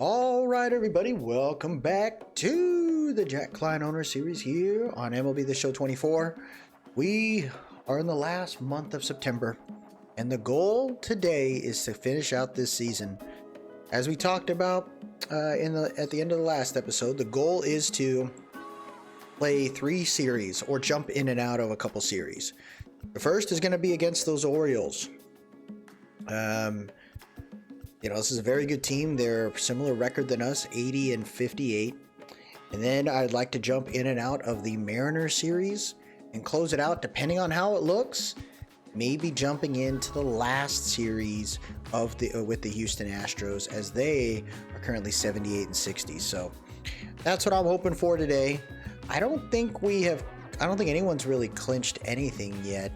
All right, everybody, welcome back to the Klein Owner Series here on MLB The Show 24. We are in the last month of September, and the goal today is to finish out this season. As we talked about at the end of the last episode, the goal is to play 3 series or jump in and out of a couple series. The first is going to be against those Orioles. This is a very good team. They're a similar record than us, 80 and 58. And then I'd like to jump in and out of the Mariner series and close it out, depending on how it looks. Maybe jumping into the last series of with the Houston Astros, as they are currently 78 and 60. So that's what I'm hoping for today. I don't think anyone's really clinched anything yet.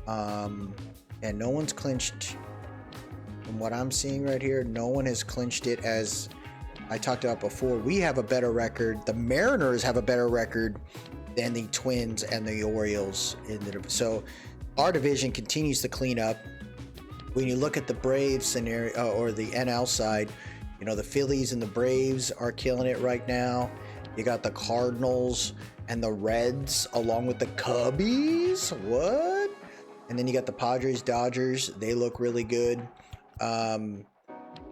And no one's clinched. From what I'm seeing right here, no one has clinched it. As I talked about before, we have a better record. The Mariners have a better record than the Twins and the Orioles. So our division continues to clean up. When you look at the Braves scenario, or the NL side, the Phillies and the Braves are killing it right now. You got the Cardinals and the Reds along with the Cubbies. What? And then you got the Padres, Dodgers. They look really good.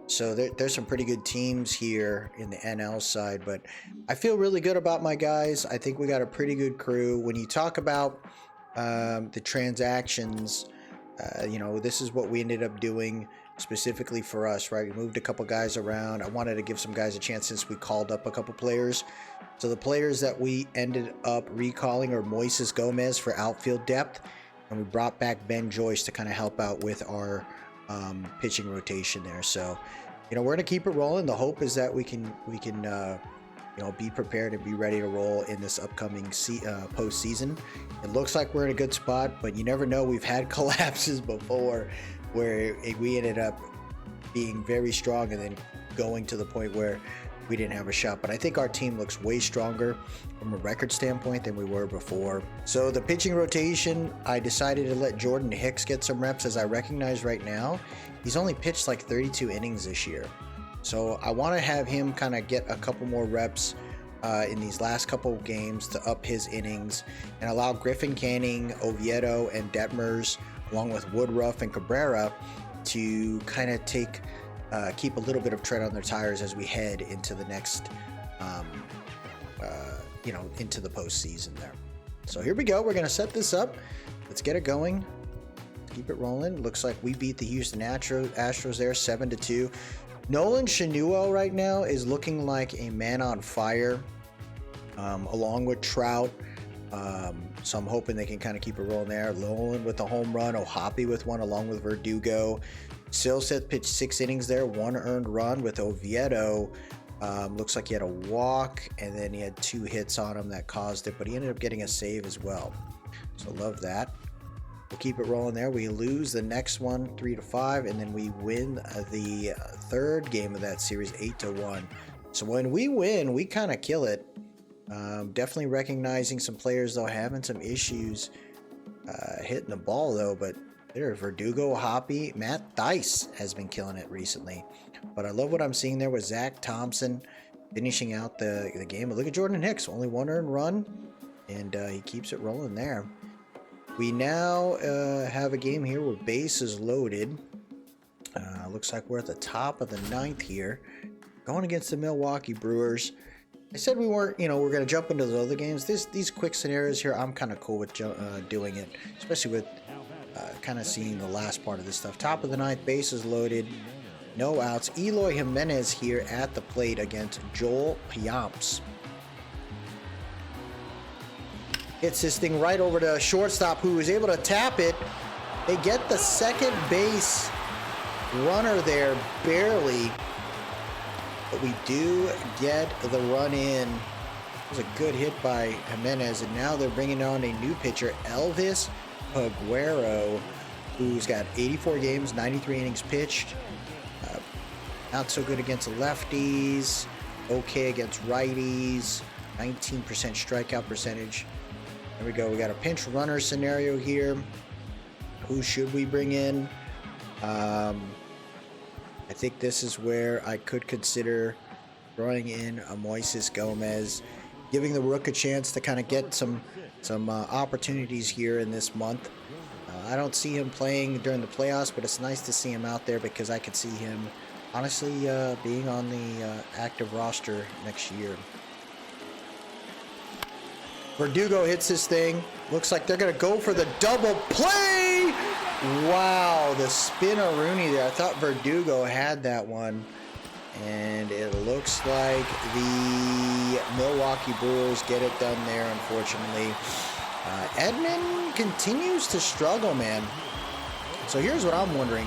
So there's some pretty good teams here in the NL side, but I feel really good about my guys. I think we got a pretty good crew. When you talk about the transactions, this is what we ended up doing specifically for us, right? We moved a couple guys around. I wanted to give some guys a chance since we called up a couple players. So the players that we ended up recalling are Moises Gomez for outfield depth, and we brought back Ben Joyce to kind of help out with our pitching rotation there. So we're going to keep it rolling. The hope is that we can be prepared and be ready to roll in this upcoming postseason. It looks like we're in a good spot, but you never know. We've had collapses before where we ended up being very strong and then going to the point where we didn't have a shot. But I think our team looks way stronger from a record standpoint than we were before. So the pitching rotation, I decided to let Jordan Hicks get some reps, as I recognize right now he's only pitched like 32 innings this year. So I want to have him kind of get a couple more reps in these last couple of games to up his innings, and allow Griffin Canning, Oviedo, and Detmers, along with Woodruff and Cabrera, to kind of keep a little bit of tread on their tires as we head into the next, into the postseason there. So here we go. We're going to set this up. Let's get it going. Keep it rolling. Looks like we beat the Houston Astros there 7-2. Nolan Schanuel right now is looking like a man on fire, along with Trout. So I'm hoping they can kind of keep it rolling there. Nolan with a home run, O'Hoppe with one, along with Verdugo. Silseth pitched 6 innings there, 1 earned run with Oviedo. Looks like he had a walk, and then he had 2 hits on him that caused it, but he ended up getting a save as well. So love that. We'll keep it rolling there. We lose the next one 3-5, and then we win the third game of that series 8-1. So when we win, we kind of kill it. Definitely recognizing some players though having some issues hitting the ball though, but there, Verdugo, Hoppy, Matt Dice has been killing it recently. But I love what I'm seeing there with Zach Thompson finishing out the game. But look at Jordan Hicks, only 1 earned run, and he keeps it rolling there. We now have a game here where bases loaded. Looks like we're at the top of the 9th here, going against the Milwaukee Brewers. I said we weren't, we're going to jump into those other games. These quick scenarios here, I'm kind of cool with doing it, especially with kind of seeing the last part of this stuff. Top of the 9th, bases loaded, no outs. Eloy Jimenez here at the plate against Joel Piamps. Hits this thing right over to shortstop, who is able to tap it. They get the second base runner there, barely. But we do get the run in. It was a good hit by Jimenez, and now they're bringing on a new pitcher, Elvis Aguero, who's got 84 games, 93 innings pitched. Not so good against lefties, okay against righties, 19% strikeout percentage. There we go. We got a pinch runner scenario here. Who should we bring in? I think this is where I could consider throwing in a Moises Gomez, giving the Rook a chance to kind of get some opportunities here in this month. I don't see him playing during the playoffs, but it's nice to see him out there because I could see him honestly being on the active roster next year. Verdugo hits this thing. Looks like they're going to go for the double play. Wow, the spin-a-rooney there. I thought Verdugo had that one. And it looks like the Milwaukee Brewers get it done there, unfortunately. Edman continues to struggle, man. So here's what I'm wondering.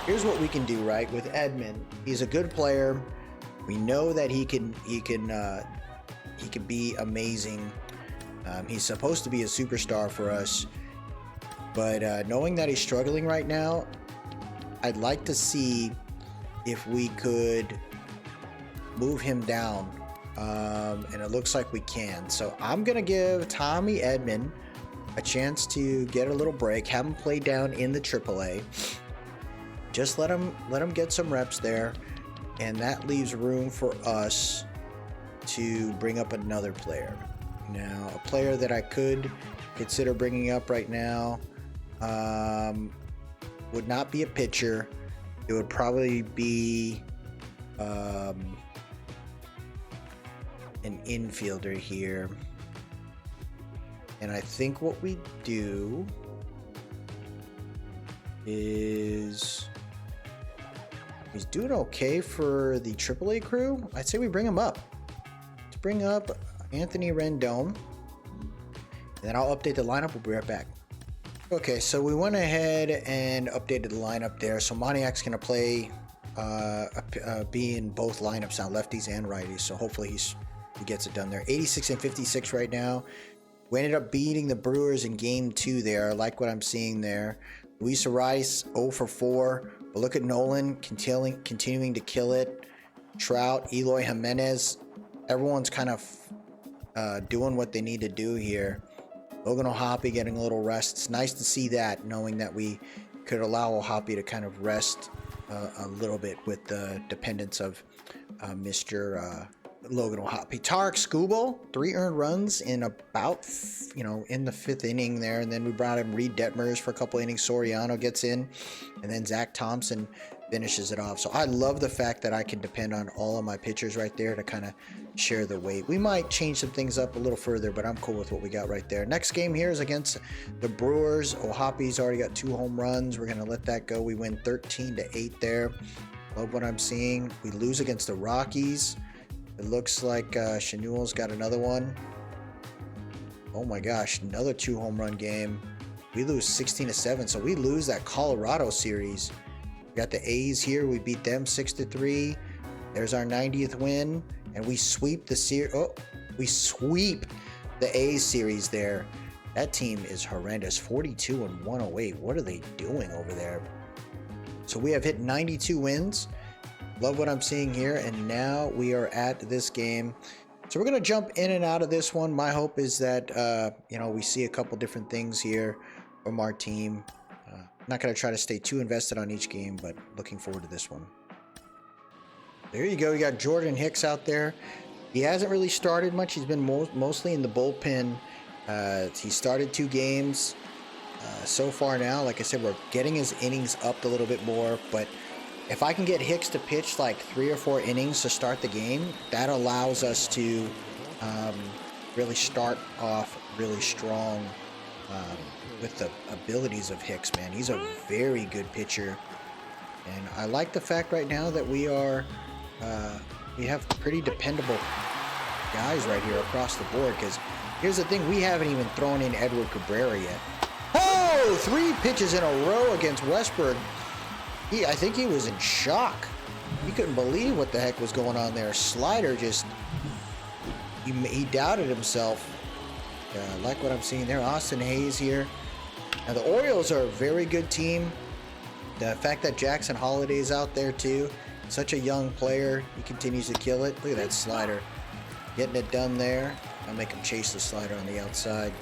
Here's what we can do, right, with Edman. He's a good player. We know that he can be amazing. He's supposed to be a superstar for us. But knowing that he's struggling right now, I'd like to see if we could move him down. And it looks like we can. So I'm going to give Tommy Edman a chance to get a little break. Have him play down in the AAA. Just let him get some reps there. And that leaves room for us to bring up another player. Now, a player that I could consider bringing up right now would not be a pitcher. It would probably be an infielder here. And I think what we do is he's doing okay for the AAA crew. I'd say we bring him up. Let's bring up Anthony Rendon. And then I'll update the lineup. We'll be right back. Okay, so we went ahead and updated the lineup there. So Moniak's going to play, be in both lineups now, lefties and righties. So hopefully he gets it done there. 86 and 56 right now. We ended up beating the Brewers in game 2 there. I like what I'm seeing there. Luis Arias 0 for 4. But look at Nolan continuing to kill it. Trout, Eloy Jimenez. Everyone's kind of doing what they need to do here. Logan O'Hoppe getting a little rest. It's nice to see that, knowing that we could allow O'Hoppe to kind of rest a little bit with the dependence of Mr. Logan O'Hoppe. Tarek Skubal, 3 earned runs in about, in the 5th inning there. And then we brought in Reed Detmers for a couple innings. Soriano gets in. And then Zach Thompson finishes it off. So I love the fact that I can depend on all of my pitchers right there to kind of share the weight. We might change some things up a little further, but I'm cool with what we got right there. Next game here is against the Brewers. O'Hoppe's already got 2 home runs. We're going to let that go. We win 13-8 there. Love what I'm seeing. We lose against the Rockies. It looks like Shanuel's got another one. Oh my gosh, another 2 home run game. We lose 16-7, so we lose that Colorado series. We got the A's here. We beat them 6-3. There's our 90th win. And we sweep the we sweep the A's series there. That team is horrendous. 42 and 108. What are they doing over there? So we have hit 92 wins. Love what I'm seeing here. And now we are at this game. So we're going to jump in and out of this one. My hope is that, we see a couple different things here from our team. I'm not going to try to stay too invested on each game, but looking forward to this one. There you go. You got Jordan Hicks out there. He hasn't really started much. He's been mostly in the bullpen. He started 2 games so far now. Like I said, we're getting his innings up a little bit more. But if I can get Hicks to pitch like 3 or 4 innings to start the game, that allows us to really start off really strong with the abilities of Hicks, man. He's a very good pitcher. And I like the fact right now that we have pretty dependable guys right here across the board, because here's the thing, we haven't even thrown in Edward Cabrera yet. Oh, 3 pitches in a row against Westburg. I think he was in shock. He couldn't believe what the heck was going on there. Slider just, he doubted himself. I like what I'm seeing there. Austin Hayes here. Now the Orioles are a very good team. The fact that Jackson Holliday's out there too. Such a young player. He continues to kill it. Look at that slider. Getting it done there. I'll make him chase the slider on the outside.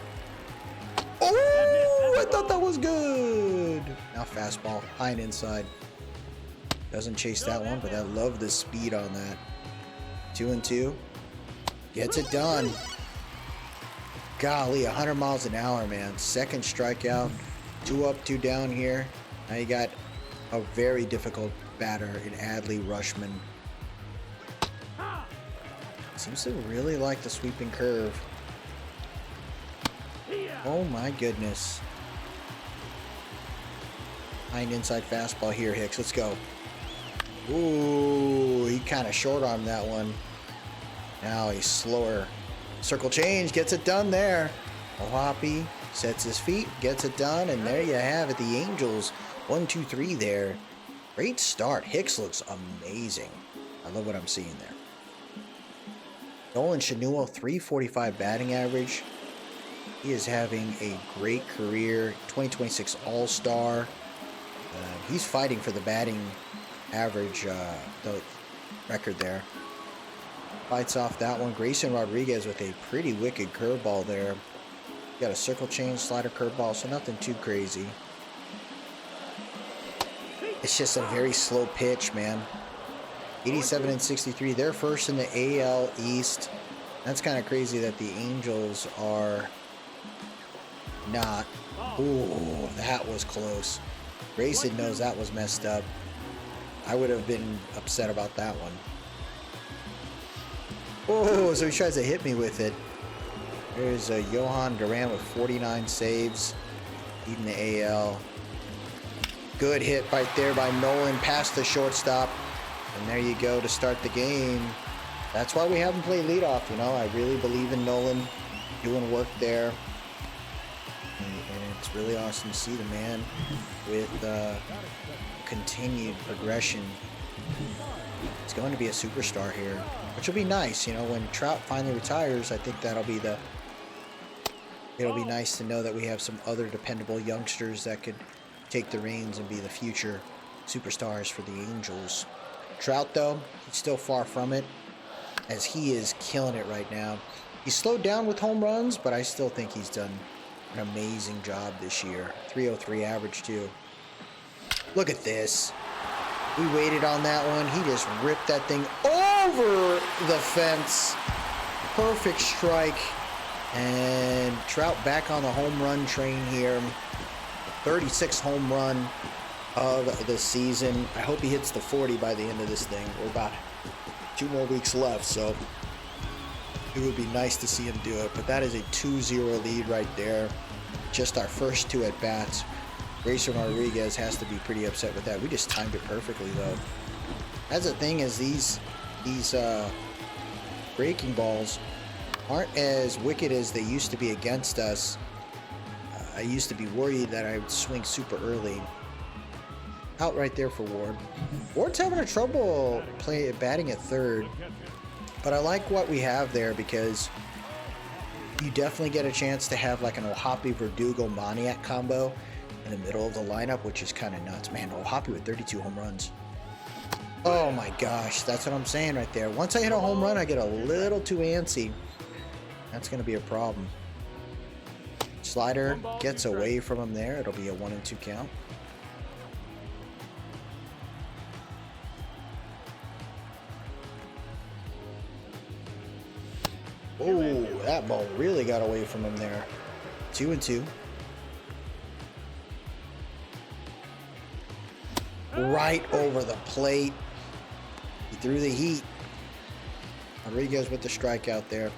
Oh, I thought that was good. Now fastball, high and inside. Doesn't chase that one, but I love the speed on that. 2-2. Gets it done. Golly, 100 miles an hour, man. Second strikeout. 2 up, 2 down here. Now you got a very difficult batter in Adley Rushman. Seems to really like the sweeping curve. Oh my goodness. Fine inside fastball here, Hicks. Let's go. Ooh, he kind of short-armed that one. Now he's slower. Circle change, gets it done there. Ohapi sets his feet, gets it done, and there you have it. The Angels, 1-2-3 there. Great start. Hicks looks amazing. I love what I'm seeing there. Nolan Schanuel, 345 batting average. He is having a great career. 2026 All-Star. He's fighting for the batting average the record there. Fights off that one. Grayson Rodriguez with a pretty wicked curveball there. Got a circle change, slider, curveball, so nothing too crazy. It's just a very slow pitch, man. 87 and 63. They're first in the AL East. That's kind of crazy that the Angels are not. Ooh, that was close. Grayson knows that was messed up. I would have been upset about that one. Oh, so he tries to hit me with it. There's Johan Duran with 49 saves, leading the AL. Good hit right there by Nolan past the shortstop. And there you go to start the game. That's why we haven't played leadoff, you know. I really believe in Nolan doing work there. And it's really awesome to see the man with continued progression. It's going to be a superstar here, which will be nice, you know. When Trout finally retires, I think that'll be the. It'll be nice to know that we have some other dependable youngsters that could take the reins and be the future superstars for the Angels. Trout, though, he's still far from it, as he is killing it right now. He's slowed down with home runs, but I still think he's done an amazing job this year. 303 average, too. Look at this. We waited on that one. He just ripped that thing over the fence. Perfect strike. And Trout back on the home run train here. 36th home run of the season. I hope he hits the 40 by the end of this thing. We're about 2 more weeks left, so it would be nice to see him do it. But that is a 2-0 lead right there. Just our first 2 at-bats. Grayson Rodriguez has to be pretty upset with that. We just timed it perfectly, though. That's the thing, is these breaking balls aren't as wicked as they used to be against us. I used to be worried that I would swing super early. Out right there for Ward. Ward's having a trouble batting at third, but I like what we have there because you definitely get a chance to have like an Ohapi Verdugo Moniak combo in the middle of the lineup, which is kind of nuts. Man, Ohapi with 32 home runs. Oh my gosh, that's what I'm saying right there. Once I hit a home run, I get a little too antsy. That's going to be a problem. Slider gets away from him there. It'll be a 1-2 count. Oh, that ball really got away from him there. 2-2. Right over the plate. He threw the heat. Rodriguez with the strikeout there.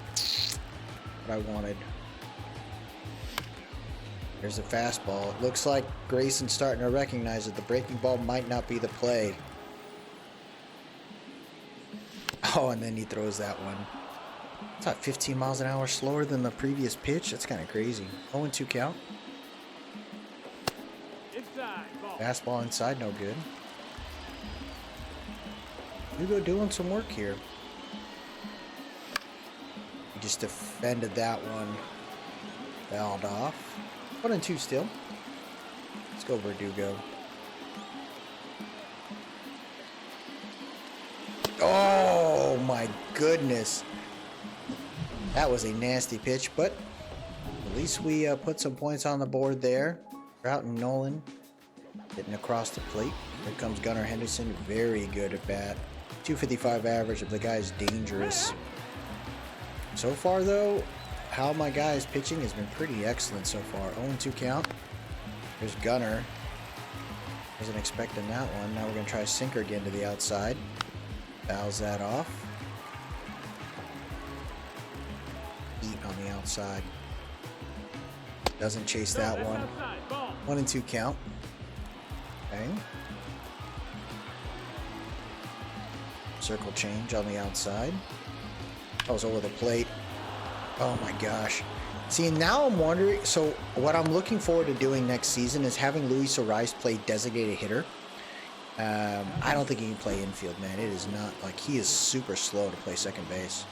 What I wanted. There's a fastball. It looks like Grayson's starting to recognize that the breaking ball might not be the play. Oh, and then he throws that one. It's about 15 miles an hour slower than the previous pitch. That's kind of crazy. 0-2 count. Fastball inside, no good. Hugo doing some work here. He just defended that one. Fouled off. 1-2 still. Let's go Verdugo. Oh my goodness. That was a nasty pitch, but at least we put some points on the board there. Trout and Nolan Hitting across the plate. Here comes Gunnar Henderson. Very good at bat. 255 average. The guy's dangerous. So far, though, how my guy's pitching has been pretty excellent so far. 0-2 count. There's Gunnar. Wasn't expecting that one. Now we're going to try a sinker again to the outside. Fouls that off. Eat on the outside. Doesn't chase that one. 1-2 count. Okay. Circle change on the outside. That was over the plate. Oh my gosh. See, now I'm wondering, so what I'm looking forward to doing next season is having Luis Ariz play designated hitter. I don't think he can play infield, man. It is not, like, he is super slow to play second base.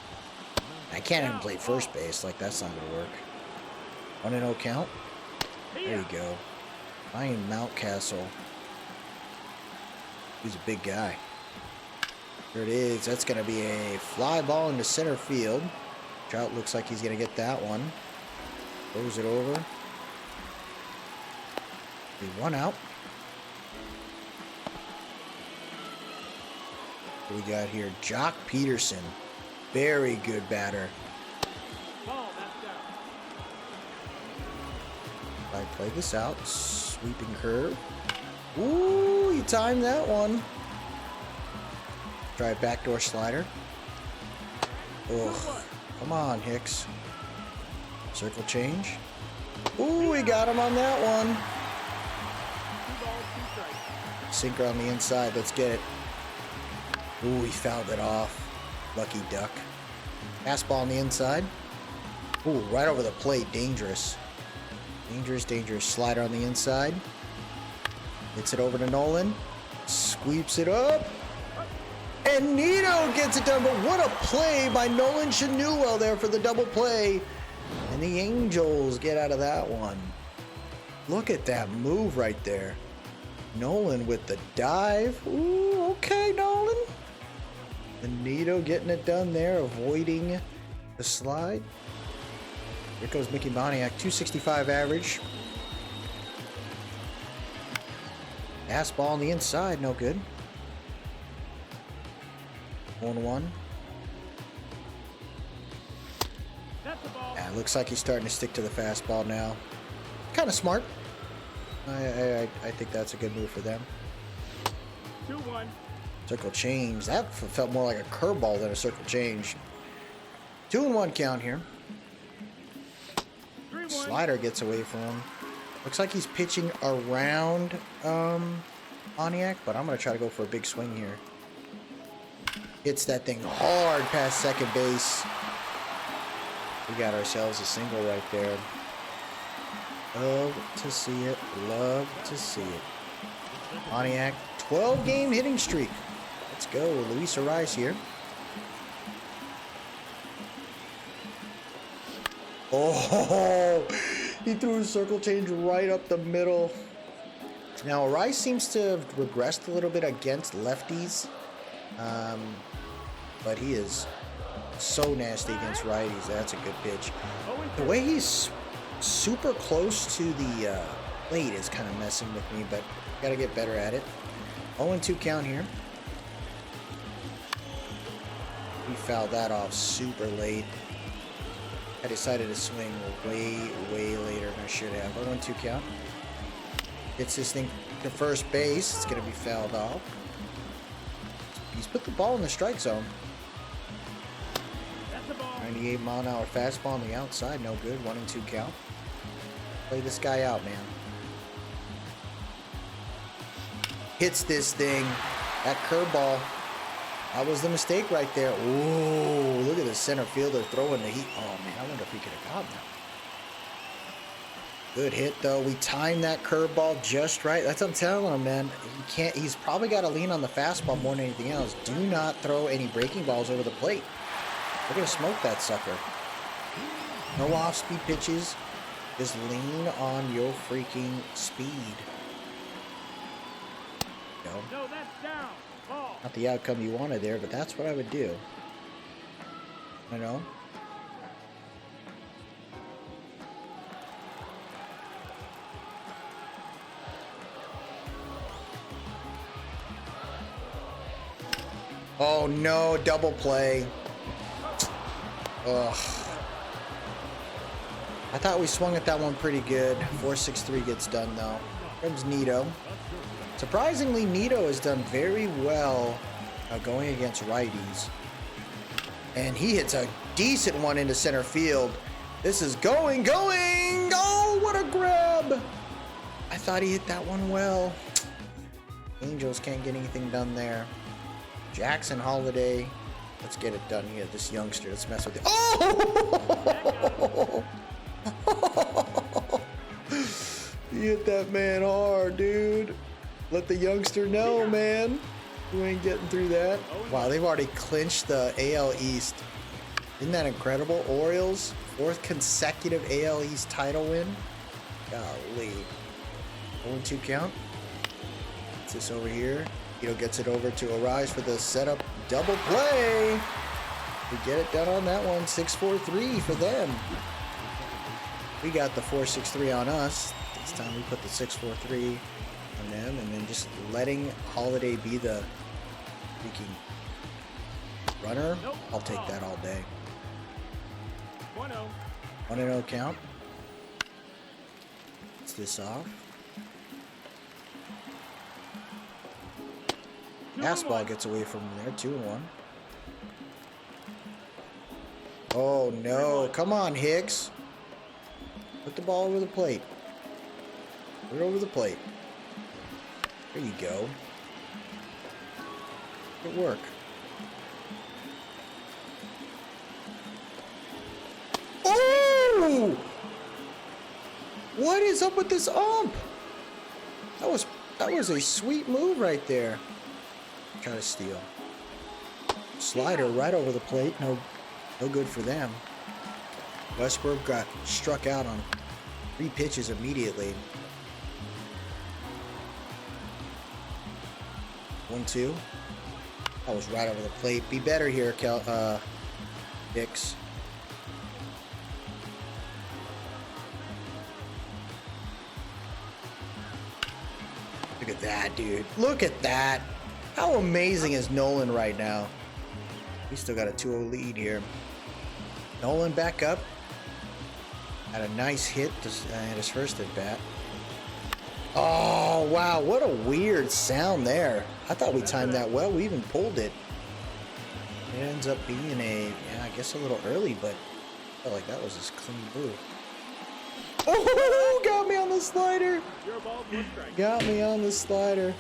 I can't even play first base. Like, that's not going to work. 1-0 count. There you go. Ryan Mountcastle. He's a big guy. There it is. That's going to be a fly ball into center field. Trout looks like he's going to get that one. Throws it over. Be 1 out. What we got here? Jock Peterson. Very good batter. I play this out. Sweeping curve. Ooh, you timed that one. Try a backdoor slider. Oh, come on, Hicks. Circle change. Ooh, we got him on that one. Sinker on the inside. Let's get it. Ooh, he fouled it off. Lucky duck. Fastball on the inside. Ooh, right over the plate. Dangerous. Dangerous, dangerous. Slider on the inside. Hits it over to Nolan. Sweeps it up. And Nito gets it done. But what a play by Nolan Schanuel there for the double play. And the Angels get out of that one. Look at that move right there. Nolan with the dive. Ooh, okay, Nolan. Nito getting it done there, avoiding the slide. Here goes Mickey Moniak, 265 average. Fastball on the inside, no good. 1-1. Yeah, looks like he's starting to stick to the fastball now. Kind of smart. I think that's a good move for them. 2-1. Circle change. That felt more like a curveball than a circle change. 2-1 count here. 3-1. Slider gets away from him. Looks like he's pitching around Moniak, but I'm going to try to go for a big swing here. Hits that thing hard past second base. We got ourselves a single right there. Love to see it. Love to see it. Moniak, 12-game hitting streak. Let's go. Luis Ariz here. Oh, he threw a circle change right up the middle. Now, Ariz seems to have regressed a little bit against lefties. But he is so nasty against righties. That's a good pitch. The way he's super close to the plate is kind of messing with me, but got to get better at it. 0-2 count here. We fouled that off super late. I decided to swing way later than I should have. 0-2 count. Gets this thing to first base. It's going to be fouled off. He's put the ball in the strike zone. 98 mile an hour fastball on the outside. No good. 1-2 count. Play this guy out, man. Hits this thing. That curveball. That was the mistake right there. Ooh, look at the center fielder throwing the heat. Oh, man, I wonder if he could have gotten that. Good hit, though. We timed that curveball just right. That's what I'm telling him, man. He can't. He's probably got to lean on the fastball more than anything else. Do not throw any breaking balls over the plate. We're going to smoke that sucker. No off-speed pitches. Just lean on your freaking speed. No, that's down. Ball. Not the outcome you wanted there, but that's what I would do. You know? Oh no, double play. Ugh. I thought we swung at that one pretty good. 4-6-3 gets done though. Comes Nito. Surprisingly, Nito has done very well going against righties. And he hits a decent one into center field. This is going! Oh, what a grab! I thought he hit that one well. Angels can't get anything done there. Jackson Holiday. Let's get it done here. This youngster. Let's mess with it. Oh! You hit that man hard, dude. Let the youngster know, man. You ain't getting through that. Wow, they've already clinched the AL East. Isn't that incredible? Orioles, 4th consecutive AL East title win. Golly. 0-2 count. What's this over here? Ito gets it over to Arise for the setup double play. We get it done on that one. 6-4-3 for them. We got the 4-6-3 on us. This time we put the 6-4-3 on them, and then just letting Holiday be the freaking runner. I'll take that all day. 1-0 count. Let's this off. Fastball gets away from him there. 2-1. Oh no! Come on, Hicks. Put the ball over the plate. Put it over the plate. There you go. Good work. Oh! What is up with this ump? That was a sweet move right there. Try to steal. Slider right over the plate. No good for them. Westbrook got struck out on 3 pitches immediately. 1-2. That was right over the plate. Be better here, Hicks. Look at that, dude. Look at that. How amazing is Nolan right now? We still got a 2-0 lead here. Nolan back up. Had a nice hit at his first at bat. Oh, wow. What a weird sound there. I thought we timed that well. We even pulled it. It ends up being I guess a little early, but I felt like that was his clean move. Oh, got me on the slider. Got me on the slider.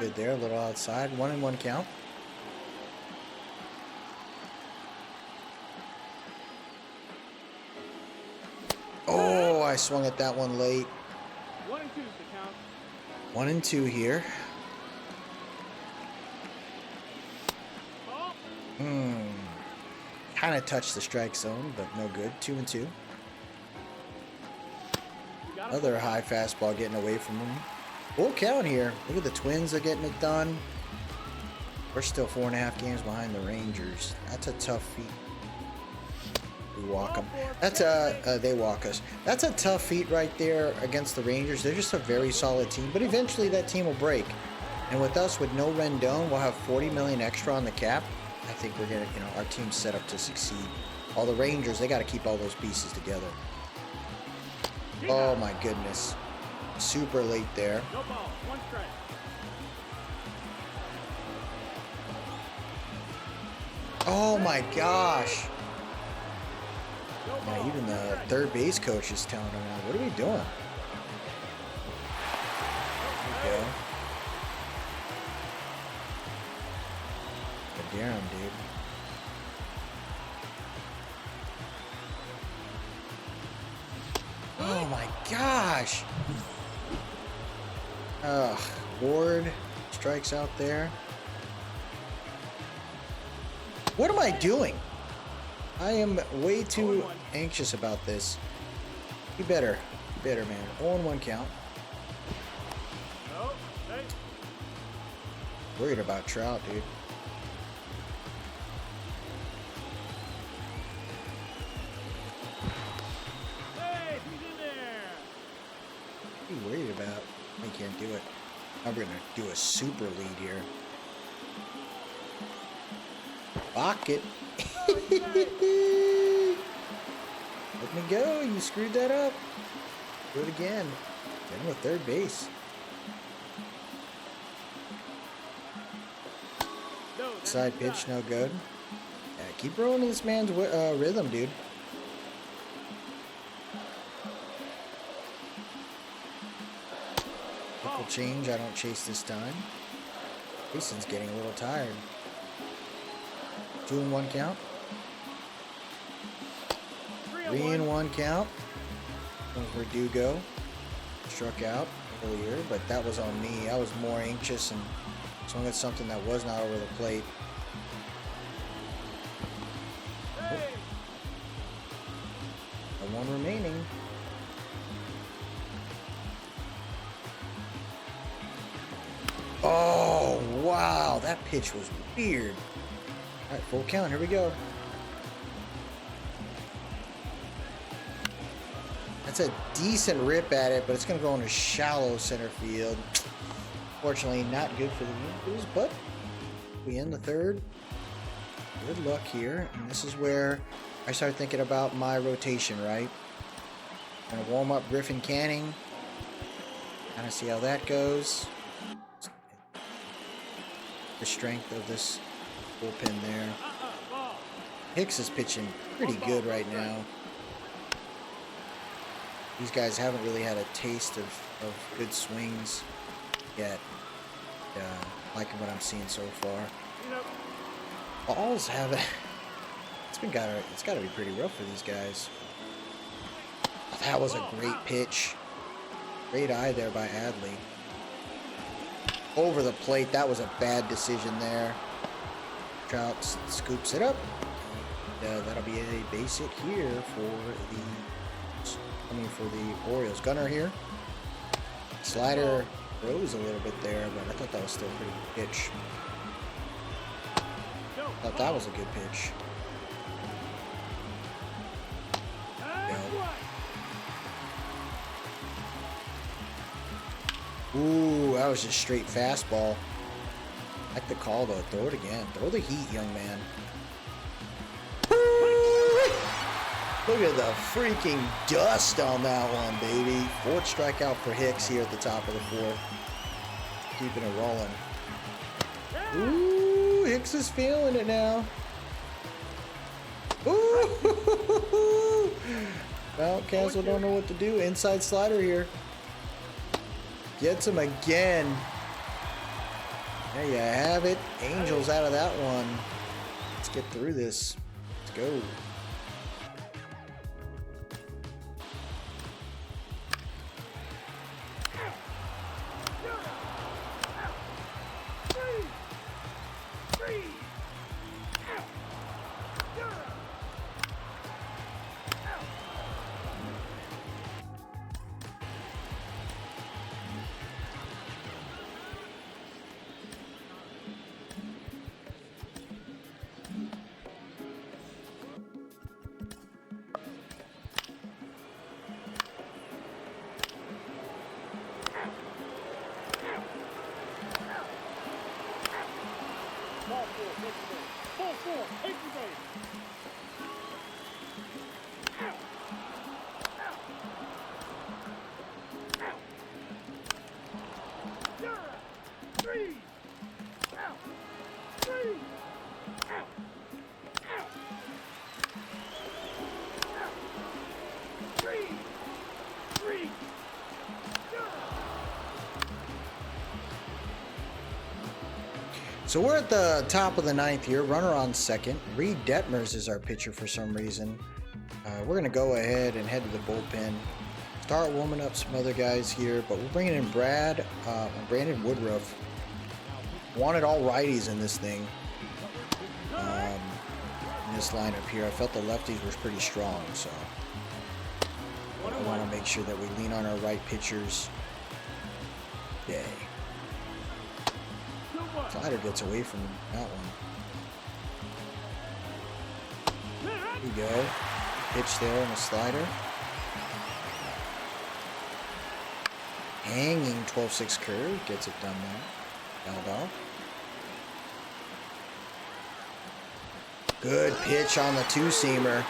Good there, a little outside. 1-1 count. Oh, I swung at that one late. 1-2 is the count. 1-2 here. Kind of touched the strike zone, but no good. 2-2. Another high fastball getting away from him. Full count here. Look at the Twins are getting it done. We're still 4.5 games behind the Rangers. That's a tough feat. We walk them. That's they walk us. That's a tough feat right there against the Rangers. They're just a very solid team, but eventually that team will break. And with us, with no Rendon, we'll have 40 million extra on the cap. I think we're gonna, our team's set up to succeed. All the Rangers, they got to keep all those pieces together. Oh my goodness. Super late there. No ball, 1 strike. Oh my gosh. Yeah, even the third base coach is telling him now, what are we doing? There we go. Good damn, dude. Oh my gosh. Ugh, Ward strikes out there. What am I doing? I am way too anxious about this. Be better. Be better, man. 0-1 count. Worried about Trout, dude. Hey, he's in there. What are you worried about? I can't do it. Now we're gonna do a super lead here. Lock it. Let me go. You screwed that up. Do it again. Get him with third base. Side pitch, no good. Yeah, keep rolling this man's rhythm, dude. Pickle change. I don't chase this time. Jason's getting a little tired. 2-1 count. 3-1 count. Comes Verdugo. Struck out earlier, but that was on me. I was more anxious and swung at something that was not over the plate. Oh. One remaining. Oh, wow. That pitch was weird. All right, full count. Here we go. That's a decent rip at it, but it's going to go into shallow center field. Fortunately, not good for the Yankees, but we end the third. Good luck here. And this is where I start thinking about my rotation, right? Going to warm up Griffin Canning. Kind of see how that goes. The strength of this bullpen there. Hicks is pitching pretty good right now. These guys haven't really had a taste of good swings yet. Liking what I'm seeing so far. Balls have it. It's got to be pretty rough for these guys. Oh, that was a great pitch. Great eye there by Adley. Over the plate. That was a bad decision there. Trout scoops it up. That'll be a base hit here for the Orioles. Gunner here. Slider rose a little bit there, but I thought that was still a pretty good pitch. Thought that was a good pitch. Ooh, that was just straight fastball. I like the call though. Throw it again. Throw the heat, young man. Look at the freaking dust on that one, baby. Fourth strikeout for Hicks here at the top of the fourth. Keeping it rolling. Ooh, Hicks is feeling it now. Ooh. Well, Castle don't know what to do. Inside slider here. Gets him again. There you have it. Angels out of that one. Let's get through this. Let's go. So we're at the top of the ninth here. Runner on second. Reed Detmers is our pitcher for some reason. We're going to go ahead and head to the bullpen. Start warming up some other guys here, but we're bringing in Brandon Woodruff. Wanted all righties in this thing. In this lineup here. I felt the lefties were pretty strong, so I want to make sure that we lean on our right pitchers. Yay. Slider gets away from that one. There you go. Pitch there and a slider. hanging 12-6 curve. Gets it done there. Fouled off. Good pitch on the two-seamer.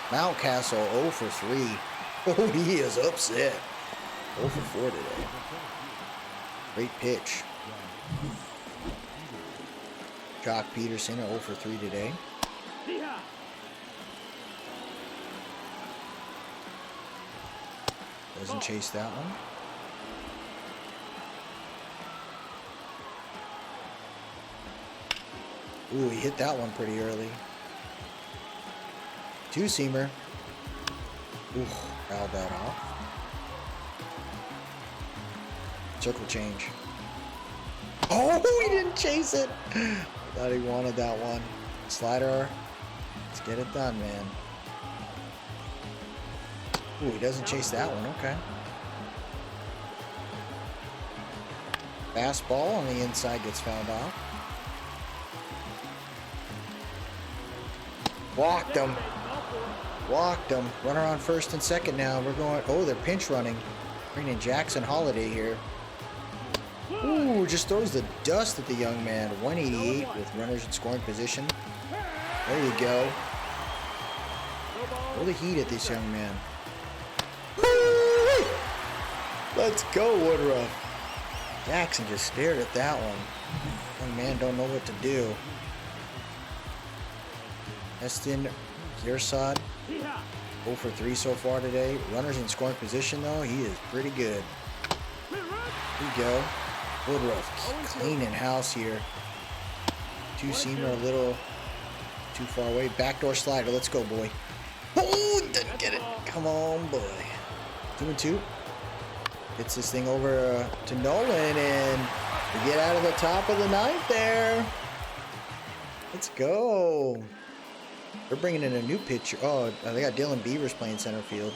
Mountcastle 0 for 3. Oh, he is upset. 0 for 4 today. Great pitch. Jock Peterson 0 for 3 today. Doesn't chase that one. Ooh, he hit that one pretty early. Two-seamer. Ooh, fouled that off. Circle change. Oh, he didn't chase it. Thought he wanted that one. Slider. Let's get it done, man. Ooh, he doesn't chase that one. Okay. Fastball on the inside gets fouled off. Walked him. Walked him. Runner on first and second now. We're going. Oh, they're pinch running. Bringing in Jackson Holiday here. Ooh, just throws the dust at the young man. 188 with runners in scoring position. There you go. Throw the heat at this young man. Let's go, Woodruff. Jackson just stared at that one. Young man don't know what to do. Eston Girsad, 0 for 3 so far today. Runners in scoring position, though, he is pretty good. Here we go. Woodruff cleaning house here. Two-seamer a little too far away. Backdoor slider. Let's go, boy. Oh, didn't get it. Come on, boy. 2-2. Gets this thing over to Nolan, and we get out of the top of the ninth there. Let's go. They're bringing in a new pitcher. Oh, they got Dylan Beavers playing center field.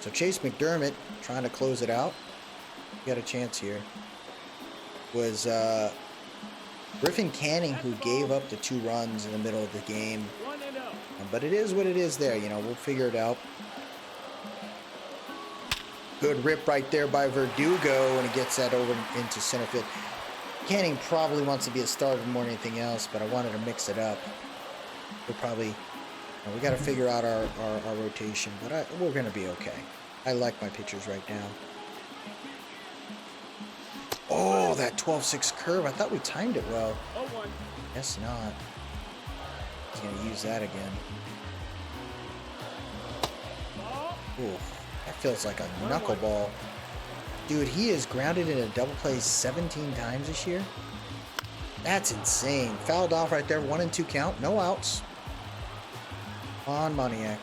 So Chase McDermott trying to close it out. Got a chance here. Was Griffin Canning who gave up the 2 runs in the middle of the game. But it is what it is there. You know, we'll figure it out. Good rip right there by Verdugo, and he gets that over into center field. Canning probably wants to be a starter more than anything else, but I wanted to mix it up. We'll probably, we got to figure out our rotation, but we're going to be okay. I like my pitchers right now. Oh, that 12-6 curve. I thought we timed it well. Guess not. He's going to use that again. Ooh, that feels like a knuckleball. Dude, he is grounded in a double play 17 times this year. That's insane. Fouled off right there. 1-2 count. No outs. On Moniak.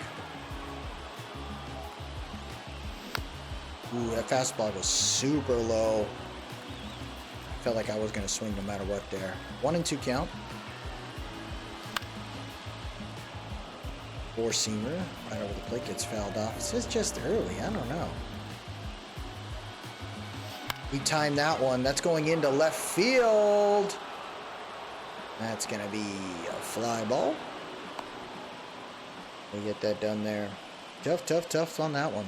Ooh, that fastball was super low. Felt like I was going to swing no matter what there. 1-2 count. 4-seamer. Right over the plate gets fouled off. It says just early. I don't know. We timed that one. That's going into left field. That's going to be a fly ball. We get that done there. Tough on that one.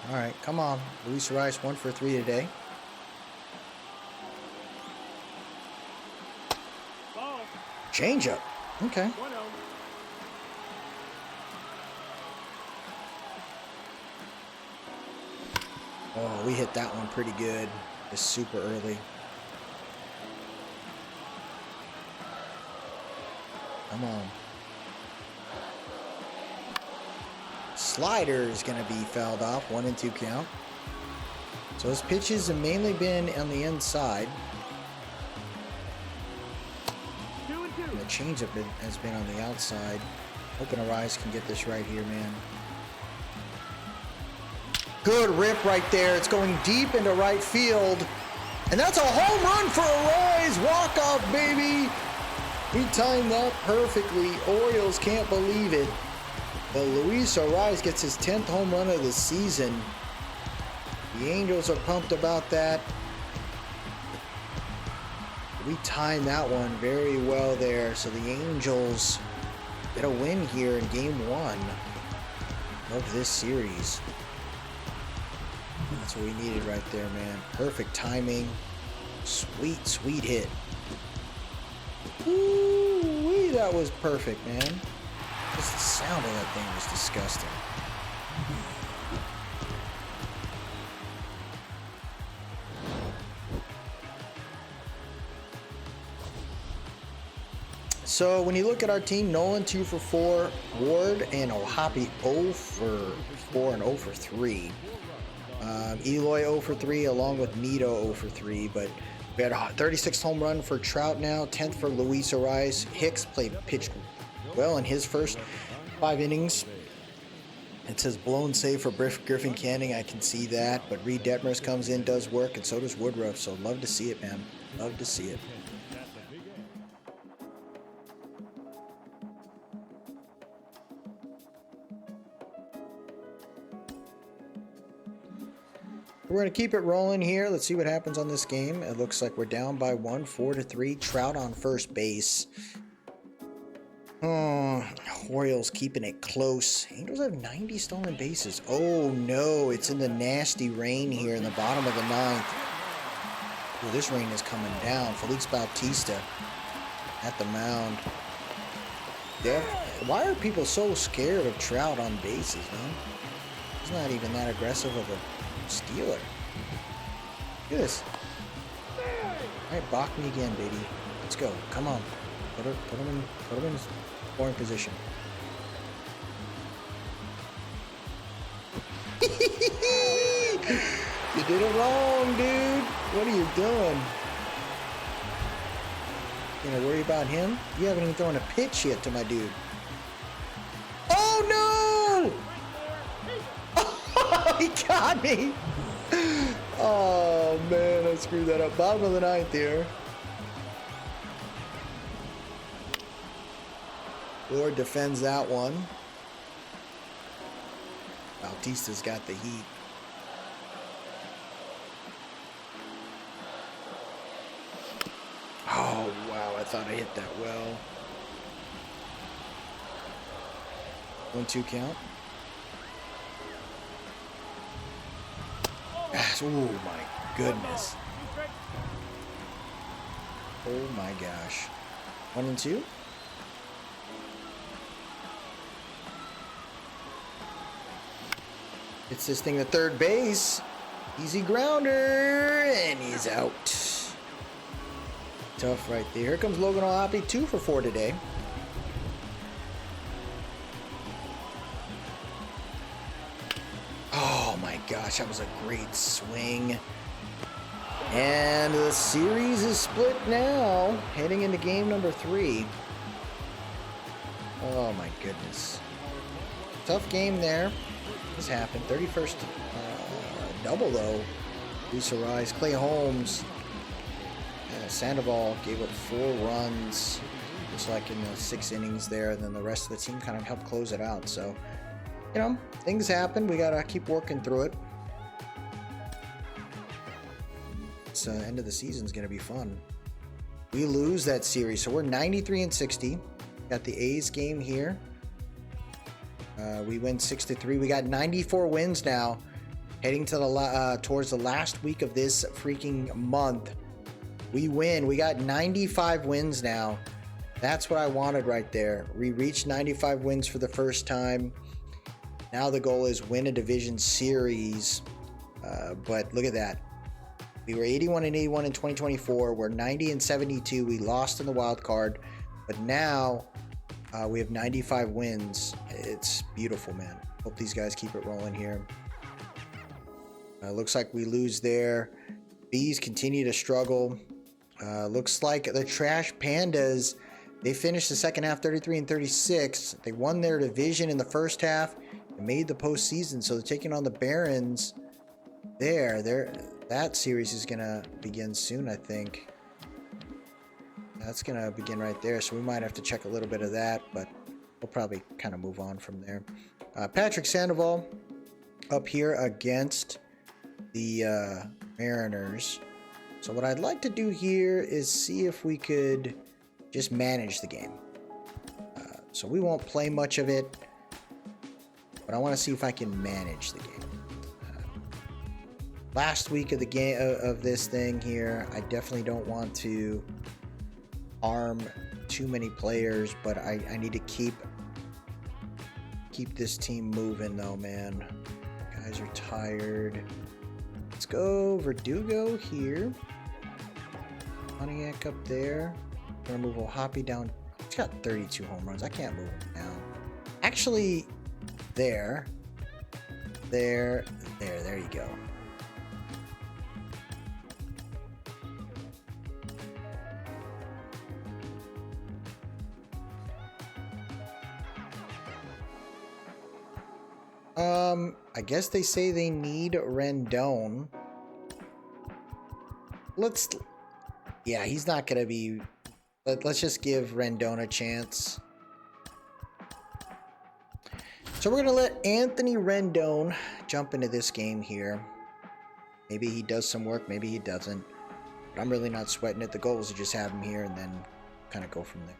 All right, come on. Luis Rice, 1 for 3 today. Changeup. Okay. Oh, we hit that one pretty good. Just super early. Come on. Slider is going to be fouled off. 1-2 count. So his pitches have mainly been on the inside. And the changeup has been on the outside. Hoping Arise can get this right here, man. Good rip right there. It's going deep into right field. And that's a home run for Arise. Walk-off, baby. We timed that perfectly. Orioles can't believe it. But Luis Arise gets his 10th home run of the season. The Angels are pumped about that. We timed that one very well there. So the Angels get a win here in Game 1 of this series. That's what we needed right there, man. Perfect timing. Sweet, sweet hit. Ooh, that was perfect, man. Just the sound of that thing was disgusting. So when you look at our team, Nolan 2 for 4, Ward and Ohapi 0 for 4 and 0 for 3. Eloy 0 for 3 along with Nito 0 for 3, but we had a 36th home run for Trout now, 10th for Luis Ariz. Hicks pitched well in his first 5 innings. It says blown save for Griffin Canning. I can see that, but Reed Detmers comes in, does work, and so does Woodruff. So love to see it, man. Love to see it. We're going to keep it rolling here. Let's see what happens on this game. It looks like we're down by 1, 4-3. Trout on first base. Orioles keeping it close. Angels have 90 stolen bases. Oh no, it's in the nasty rain here in the bottom of the 9th. Well, this rain is coming down. Felix Bautista at the mound. Why are people so scared of Trout on bases, man? He's not even that aggressive of a stealer. Look at this. Alright, balk me again, baby. Let's go. Come on. Put him in scoring position. You did it wrong, dude. What are you doing? You gonna worry about him? You haven't even thrown a pitch yet to my dude. Oh no! He got me! Oh man, I screwed that up. Bottom of the 9th here. Ward defends that one. Bautista's got the heat. Oh wow, I thought I hit that well. 1-2 count. Oh my goodness. Oh my gosh. 1-2. It's this thing to third base. Easy grounder, and he's out. Tough right there. Here comes Logan Ohapi, 2 for 4 today. Oh my gosh, that was a great swing. And the series is split now, heading into game number 3. Oh my goodness. Tough game there. This happened. 31st double though. Luis Ariz, Clay Holmes. Sandoval gave up 4 runs, just like in the 6 innings there, and then the rest of the team kind of helped close it out. So, you know, things happen. We gotta keep working through it. It's end of the season is gonna be fun. We lose that series, so we're 93-60. Got the A's game here. We win 6-3. We got 94 wins now, heading to the towards the last week of this freaking month. We win. We got 95 wins now. That's what I wanted right there. We reached 95 wins for the first time. Now the goal is win a division series. But look at that. We were 81-81 in 2024. We're 90-72. We lost in the wild card. But now we have 95 wins. It's beautiful, man. Hope these guys keep it rolling here. Looks like we lose there. Bees continue to struggle. Looks like the Trash Pandas, they finished the second half 33-36. They won their division in the first half and made the postseason. So they're taking on the Barons there. That series is going to begin soon, I think. That's going to begin right there. So we might have to check a little bit of that, but we'll probably kind of move on from there. Patrick Sandoval up here against the Mariners. So what I'd like to do here is see if we could just manage the game. So we won't play much of it, but I want to see if I can manage the game. last week of the game of this thing here. I definitely don't want to harm too many players, but I need to keep this team moving though, man. Guys are tired. Let's go Verdugo here. Pontiac up there. Gonna move Hoppy down. He's got 32 home runs. I can't move him down. Actually, there you go. I guess they say they need Rendon. Yeah, he's not gonna be. Let's just give Rendon a chance. So we're gonna let Anthony Rendon jump into this game here. Maybe he does some work, maybe he doesn't. But I'm really not sweating it. The goal is to just have him here and then kind of go from there.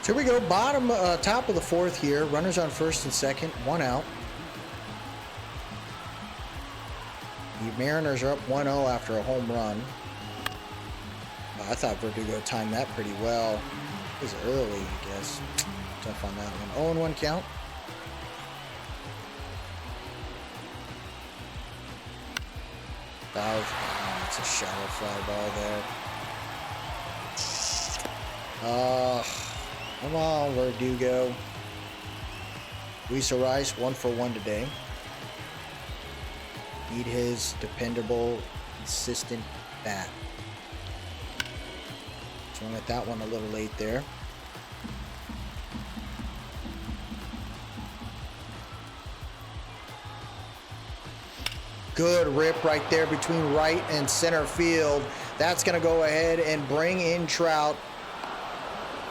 So here we go, top of the fourth here. Runners on first and second, 1 out. The Mariners are up 1-0 after a home run. I thought Verdugo timed that pretty well. It was early, I guess. Tough on that one. 0-1 count. It's a shallow fly ball there. Come on, Verdugo. Luis Arias, 1-for-1 today. Need his dependable, consistent bat. Swung at that one a little late there. Good rip right there between right and center field. That's going to go ahead and bring in Trout.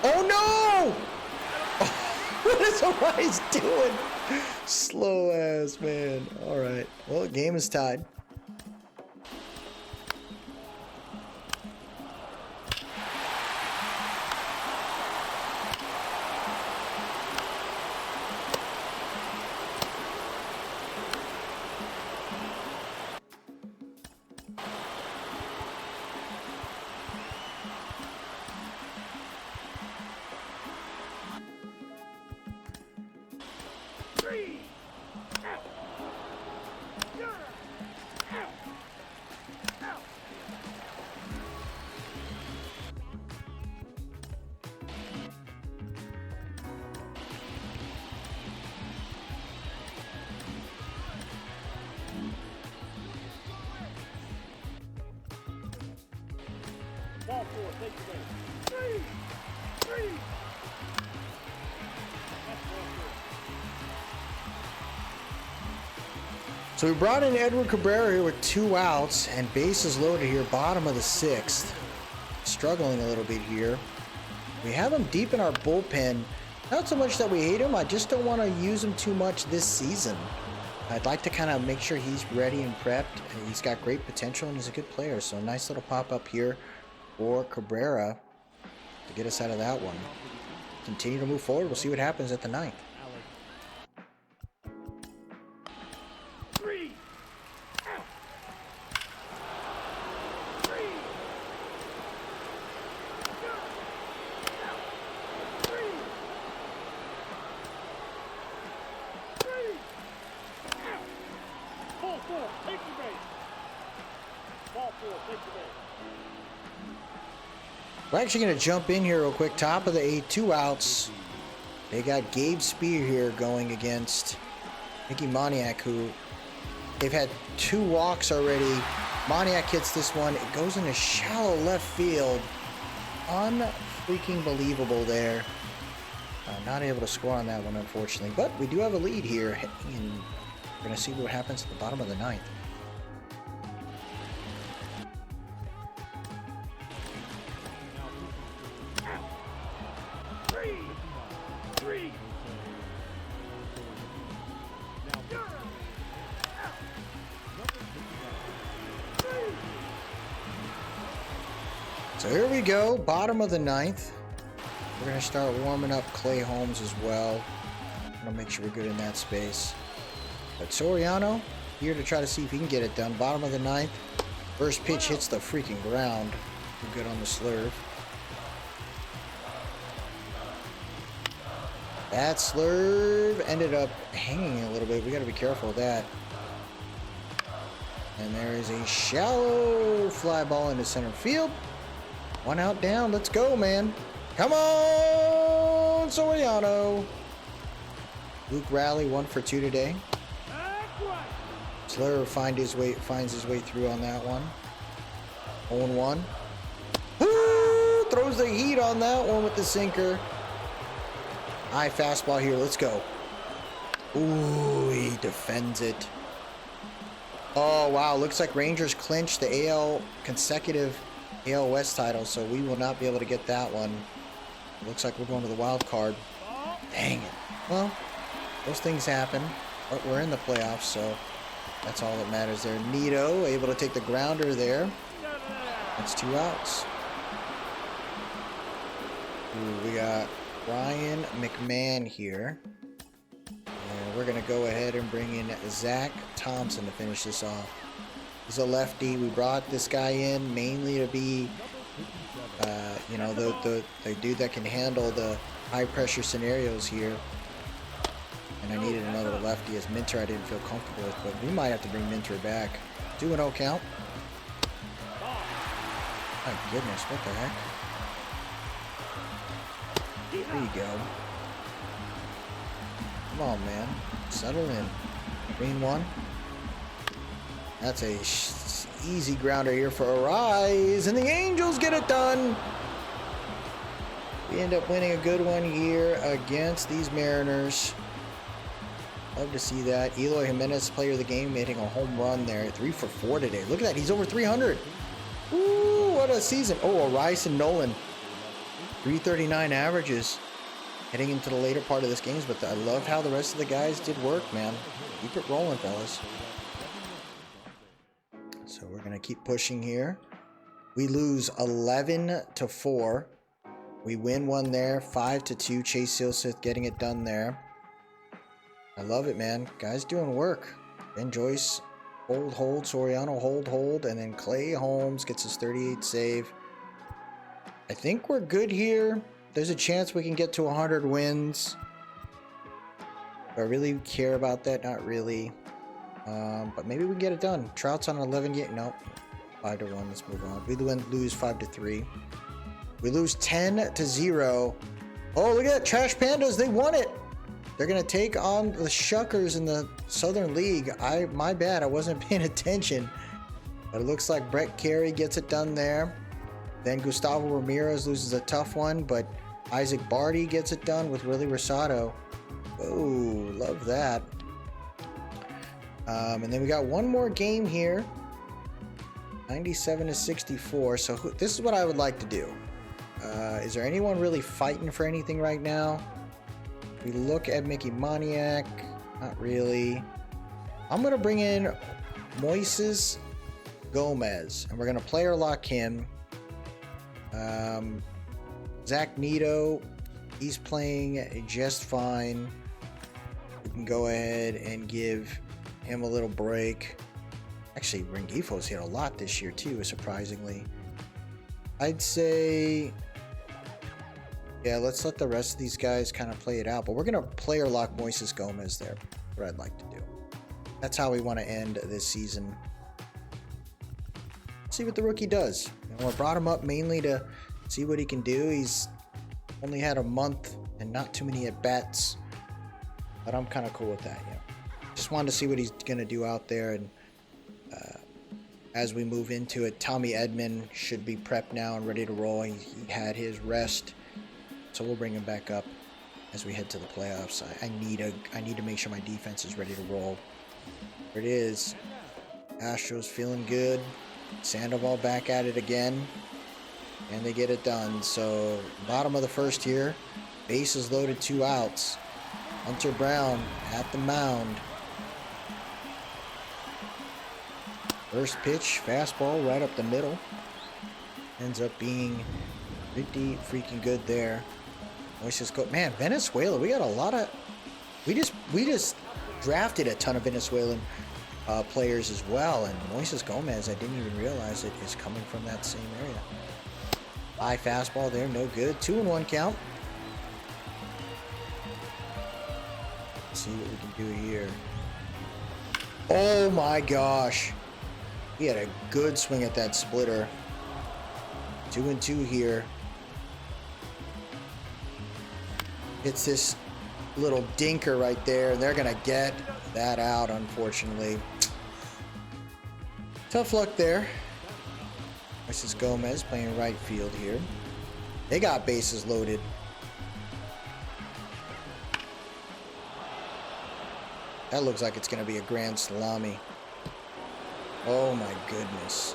Oh no! What is Arias doing? Slow ass, man. All right. Well, the game is tied. Ball 4, take the base. Three. That's ball 4. So we brought in Edward Cabrera here with 2 outs and bases loaded here, bottom of the 6th. Struggling a little bit here. We have him deep in our bullpen. Not so much that we hate him, I just don't want to use him too much this season. I'd like to kind of make sure he's ready and prepped. He's got great potential and he's a good player. So nice little pop-up here for Cabrera to get us out of that one. Continue to move forward. We'll see what happens at the 9th. We're actually going to jump in here real quick. Top of the 8th, 2 outs. They got Gabe Spear here going against Mickey Moniak, who they've had 2 walks already Moniak hits this one. It goes into shallow left field. Unfreaking believable there. Not able to score on that one, unfortunately. But we do have a lead here. And we're going to see what happens at the bottom of the ninth. So here we go, bottom of the ninth. We're going to start warming up Clay Holmes as well. I'm going to make sure we're good in that space. But Soriano here to try to see if he can get it done. Bottom of the ninth. First pitch hits the freaking ground. We're good on the slurve. That slurve ended up hanging a little bit. We got to be careful of that. And there is a shallow fly ball into center field. One out down. Let's go, man. Come on, Soriano. Luke Rally 1 for 2 today. Slurve finds his way through on that one. 0-1. Woo! Throws the heat on that one with the sinker. High fastball here. Let's go. Ooh, he defends it. Oh, wow. Looks like Rangers clinched the AL consecutive AL West title, so we will not be able to get that one. Looks like we're going to the wild card. Dang it. Well, those things happen, but we're in the playoffs, so that's all that matters there. Nito able to take the grounder there. That's 2 outs. Ooh, we got Ryan McMahon here. And we're going to go ahead and bring in Zach Thompson to finish this off. He's a lefty. We brought this guy in mainly to be, you know, the dude that can handle the high-pressure scenarios here. And I needed another lefty as Minter I didn't feel comfortable with, but we might have to bring Minter back. 2-0 count. My goodness, what the heck? There you go. Come on, man. Settle in. Green 1. That's a easy grounder here for a rise, and the Angels get it done. We end up winning a good one here against these Mariners. Love to see that. Eloy Jimenez, player of the game, hitting a home run there. 3 for 4 today. Look at that. He's over 300. Ooh, what a season. Oh, Rice and Nolan. 339 averages heading into the later part of this game. But I love how the rest of the guys did work, man. Keep it rolling, fellas. So we're going to keep pushing here. We lose 11-4. We win one there, 5-2. Chase Silseth getting it done there. I love it, man. Guys doing work. Ben Joyce, hold. Soriano, hold. And then Clay Holmes gets his 38th save. I think we're good here. There's a chance we can get to 100 wins. Do I really care about that? Not really. But maybe we can get it done. Trout's on 11 game. Nope. 5-1. Let's move on. We lose 5-3. We lose 10-0. Oh, look at that. Trash Pandas. They won it. They're going to take on the Shuckers in the Southern League. My bad. I wasn't paying attention. But it looks like Brett Carey gets it done there. Then Gustavo Ramirez loses a tough one. But Isaac Barty gets it done with Willie Rosado. Oh, love that. And then we got one more game here. 97-64. So this is what I would like to do. Is there anyone really fighting for anything right now? We look at Mickey Moniak. Not really. I'm going to bring in Moises Gomez. And we're going to player lock him. Zach Nito. He's playing just fine. We can go ahead and give him a little break. Actually, Rengifo's hit a lot this year too, surprisingly. I'd say, yeah, let's let the rest of these guys kind of play it out. But we're going to player lock Moises Gomez there. What I'd like to do. That's how we want to end this season. See what the rookie does. We brought him up mainly to see what he can do. He's only had a month and not too many at-bats. But I'm kind of cool with that, yeah. Just wanted to see what he's going to do out there. And as we move into it. Tommy Edman should be prepped now and ready to roll. He had his rest, so we'll bring him back up as we head to the playoffs. I need to make sure my defense is ready to roll. There it is. Astros feeling good. Sandoval back at it again, and they get it done. So bottom of the first here, bases loaded, 2 outs. Hunter Brown at the mound. First pitch, fastball right up the middle. Ends up being pretty freaking good there. Let's just go. Man, Venezuela, we got a lot of... We just drafted a ton of Venezuelan players as well. And Moises Gomez, I didn't even realize it, is coming from that same area. High fastball there, no good. 2-1 count. Let's see what we can do here. Oh my gosh. He had a good swing at that splitter. 2-2 here. It's this little dinker right there. They're going to get that out, unfortunately. Tough luck there. This is Gomez playing right field here. They got bases loaded. That looks like it's going to be a grand salami. Oh my goodness.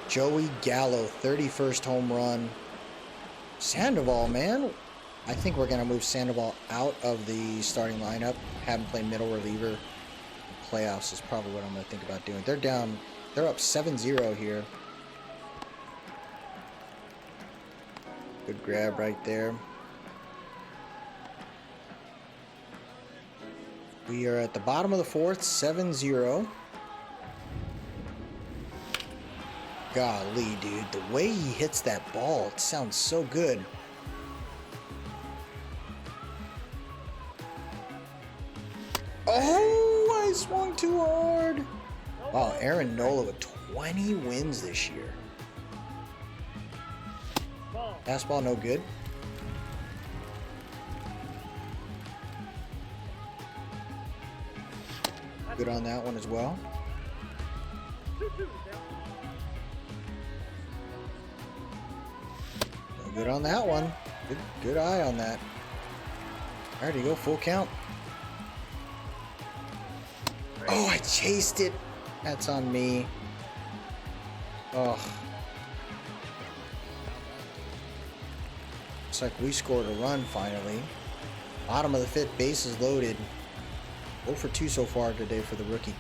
Joey Gallo, 31st home run. Sandoval, man. I think we're going to move Sandoval out of the starting lineup. Have him play middle reliever. Playoffs is probably what I'm going to think about doing. They're up 7-0 here. Good grab right there. We are at the bottom of the fourth, 7-0. Golly, dude, the way he hits that ball, it sounds so good. Oh, I swung too hard. Wow, Aaron Nola with 20 wins this year. Fastball, no good. Good on that one as well. Good on that one. Good eye on that. All right, you go, full count. Oh, I chased it. That's on me. Oh. Looks like we scored a run finally. Bottom of the fifth, bases loaded. 0 for 2 so far today for the rookie.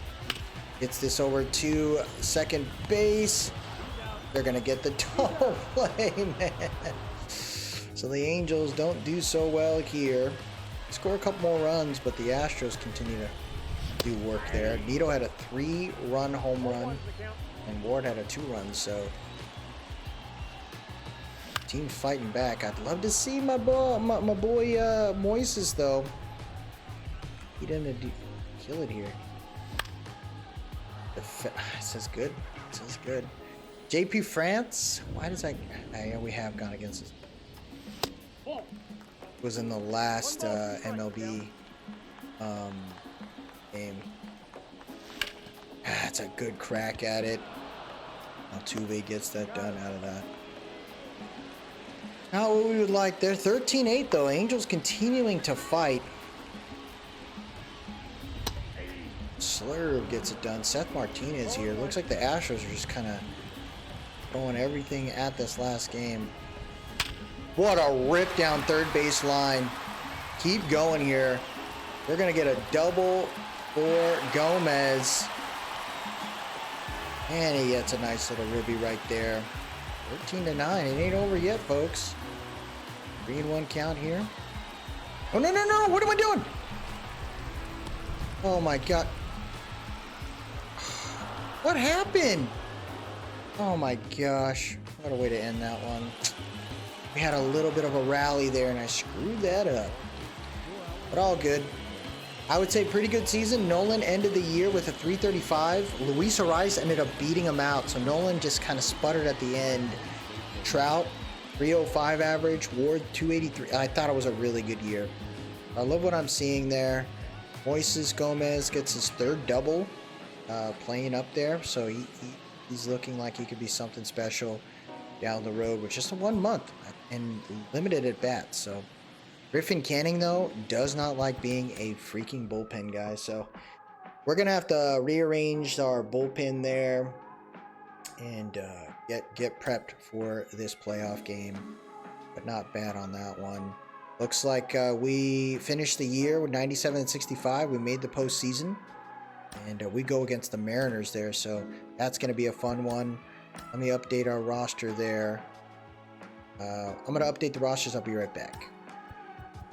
Gets this over to second base. They're going to get the double play, man. So the Angels don't do so well here. Score a couple more runs, but the Astros continue to do work there. Nito had a 3-run home run, and Ward had a 2-run, so team fighting back. I'd love to see my boy Moises, though. He didn't kill it here. It says good. It says good. JP France. Why does that? We have gone against this. It was in the last MLB game. That's a good crack at it. Altuve gets that done out of that. Not what we would like there. 13-8 though. Angels continuing to fight. Slurve gets it done. Seth Martinez here. Looks like the Astros are just kind of throwing everything at this last game. What a rip down third base line. Keep going here. We're going to get a double for Gomez. And he gets a nice little ribby right there. 13-9. It ain't over yet, folks. 3-1 count here. Oh, no, no, no. What am I doing? Oh, my God. What happened? Oh, my gosh. What a way to end that one. We had a little bit of a rally there, and I screwed that up. But all good. I would say pretty good season. Nolan ended the year with a 335. Luis Arias ended up beating him out, so Nolan just kind of sputtered at the end. Trout, 305 average. Ward, 283. I thought it was a really good year. I love what I'm seeing there. Moises Gomez gets his third double. playing up there, so he's looking like he could be something special down the road with just a 1 month and limited at bats. So Griffin Canning, though, does not like being a freaking bullpen guy, so we're gonna have to rearrange our bullpen there and get prepped for this playoff game. But not bad on that one. Looks like we finished the year with 97-65. We made the postseason, and we go against the Mariners there, so that's going to be a fun one. Let me update our roster there. I'm going to update the rosters. I'll be right back.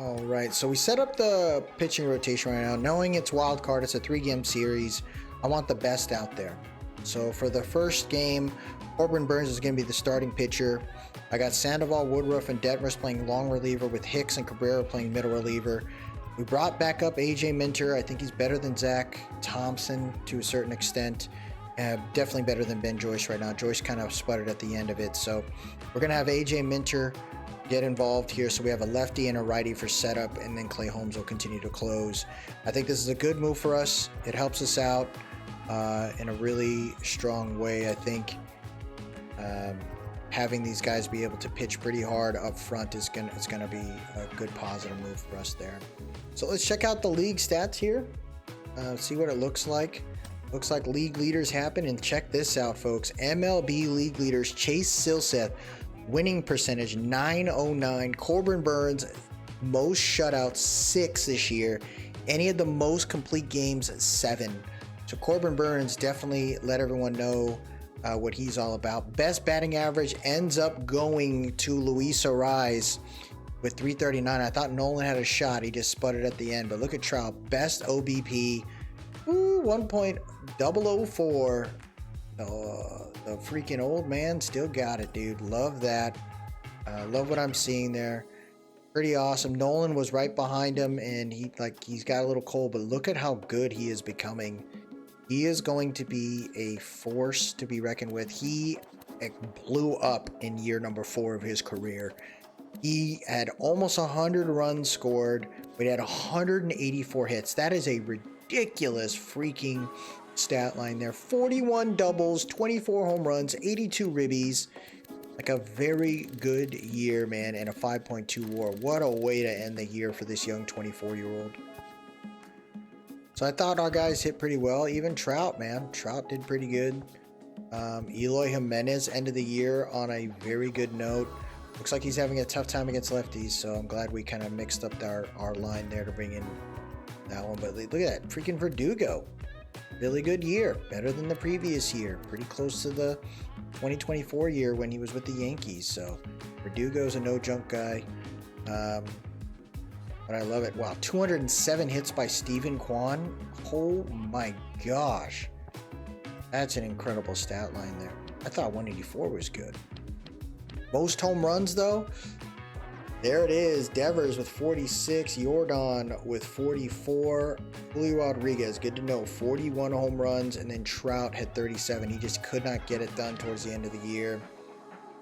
All right, so we set up the pitching rotation right now, knowing it's wild card. It's a 3-game series. I want the best out there. So for the first game, Corbin Burns is going to be the starting pitcher. I got Sandoval, Woodruff, and Detmers playing long reliever with Hicks and Cabrera playing middle reliever. We brought back up AJ Minter. I think he's better than Zach Thompson to a certain extent. Definitely better than Ben Joyce right now. Joyce kind of sputtered at the end of it. So we're going to have AJ Minter get involved here. So we have a lefty and a righty for setup, and then Clay Holmes will continue to close. I think this is a good move for us. It helps us out in a really strong way. I think having these guys be able to pitch pretty hard up front is gonna be a good positive move for us there. So let's check out the league stats here. See what it looks like. Looks like league leaders happen, and check this out, folks. MLB league leaders: Chase Silseth, winning percentage 909. Corbin Burns, most shutouts 6 this year, and he had the most complete games 7. So Corbin Burns definitely let everyone know what he's all about. Best batting average ends up going to Luis Ariz with 339. I thought Nolan had a shot. He just sputtered at the end. But look at Trout. Best OBP, 1.004. The freaking old man still got it, dude. Love that. Love what I'm seeing there. Pretty awesome. Nolan was right behind him, and he's got a little cold, but look at how good he is becoming. He is going to be a force to be reckoned with. He blew up in year number 4 of his career. He had almost 100 runs scored, but he had 184 hits. That is a ridiculous freaking stat line there. 41 doubles, 24 home runs, 82 ribbies. Like a very good year, man, and a 5.2 WAR. What a way to end the year for this young 24-year-old. So I thought our guys hit pretty well. Even Trout, man. Trout did pretty good. Eloy Jimenez ended the year on a very good note. Looks like he's having a tough time against lefties, so I'm glad we kind of mixed up our line there to bring in that one. But look at that. Freaking Verdugo. Really good year. Better than the previous year. Pretty close to the 2024 year when he was with the Yankees. So Verdugo's a no-junk guy. But I love it. Wow, 207 hits by Steven Kwan. Oh my gosh. That's an incredible stat line there. I thought 184 was good. Most home runs, though. There it is. Devers with 46. Jordan with 44. Julio Rodriguez, good to know, 41 home runs. And then Trout had 37. He just could not get it done towards the end of the year.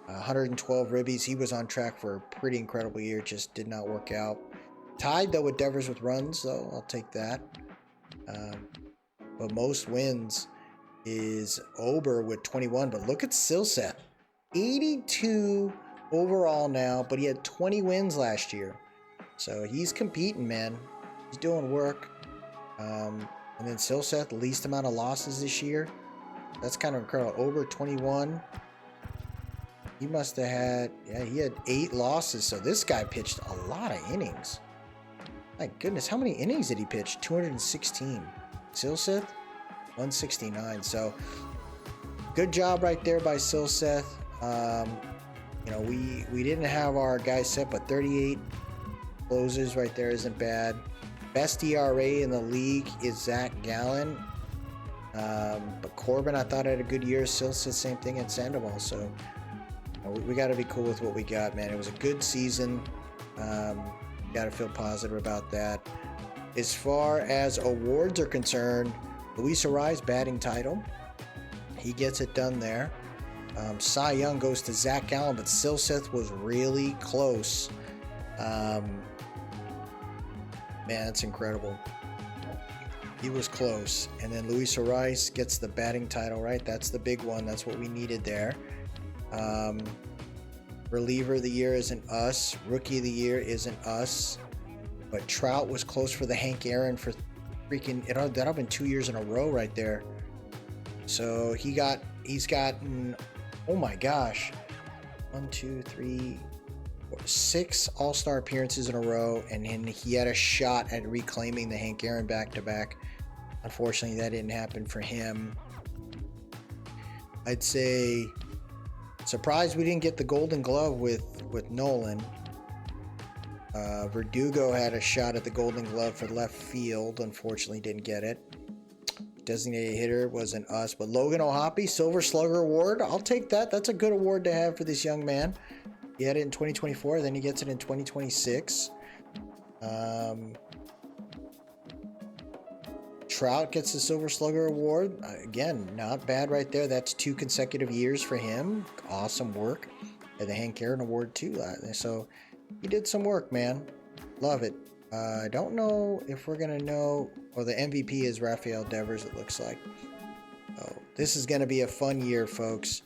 112 ribbies. He was on track for a pretty incredible year. Just did not work out. Tied, though, with Devers with runs, so I'll take that. But most wins is Ober with 21. But look at Silseth. 82 overall now, but he had 20 wins last year. So he's competing, man. He's doing work. And then Silseth, least amount of losses this year. That's kind of incredible. Ober 21. He must have had, he had 8 losses. So this guy pitched a lot of innings. My goodness, how many innings did he pitch? 216. Silseth, 169. So good job right there by Silseth. We didn't have our guys set, but 38 closes right there isn't bad. Best ERA in the league is Zach Gallen. But Corbin, I thought, had a good year. Silseth, same thing, and Sandoval. So we got to be cool with what we got, man. It was a good season. Got to feel positive about that. As far as awards are concerned, Luis Ariz batting title. He gets it done there. Cy Young goes to Zach Gallen, but Silseth was really close. Man, that's incredible. He was close. And then Luis Ariz gets the batting title, right? That's the big one. That's what we needed there. Reliever of the year isn't us. Rookie of the year isn't us. But Trout was close for the Hank Aaron for freaking... That'll have been 2 years in a row right there. So he's gotten... Oh my gosh. 1, 2, 3... 6 All-Star appearances in a row, and then he had a shot at reclaiming the Hank Aaron back-to-back. Unfortunately, that didn't happen for him. I'd say surprised we didn't get the Golden Glove with Nolan. Verdugo had a shot at the Golden Glove for left field. Unfortunately, didn't get it. Designated hitter wasn't us, but Logan O'Hoppe, Silver Slugger Award. I'll take that. That's a good award to have for this young man. He had it in 2024, then he gets it in 2026. Trout gets the Silver Slugger Award. Again, not bad right there. That's 2 consecutive years for him. Awesome work. And the Hank Aaron Award too. So he did some work, man. Love it. I don't know if we're going to know... Well, the MVP is Rafael Devers, it looks like. Oh, this is going to be a fun year, folks.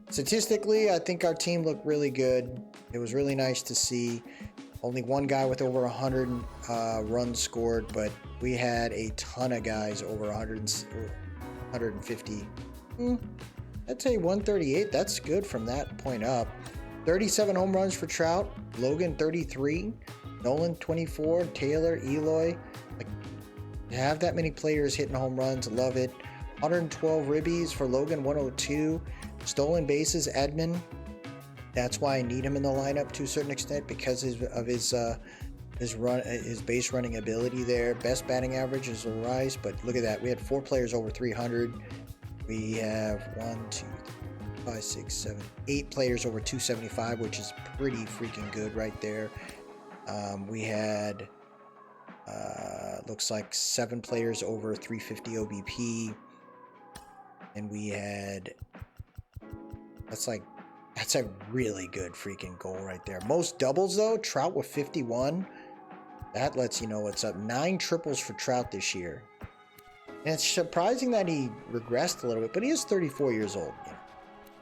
Statistically, I think our team looked really good. It was really nice to see. Only one guy with over 100 runs scored, but we had a ton of guys over 150. I'd say 138. That's good from that point up. 37 home runs for Trout. Logan, 33. Nolan, 24. Taylor, Eloy. Like, to have that many players hitting home runs, love it. 112 ribbies for Logan, 102. Stolen bases, Edmund. That's why I need him in the lineup to a certain extent, because of his base running ability there. Best batting average is Ariz, but look at that. We had 4 players over 300. We have 1, 2, 3, 5, 6, 7, 8 players over 275, which is pretty freaking good right there. We had looks like 7 players over 350 OBP, and we had that's a really good freaking goal right there. Most doubles though, Trout with 51. That lets you know what's up. 9 triples for Trout this year. And it's surprising that he regressed a little bit, but he is 34 years old. You know,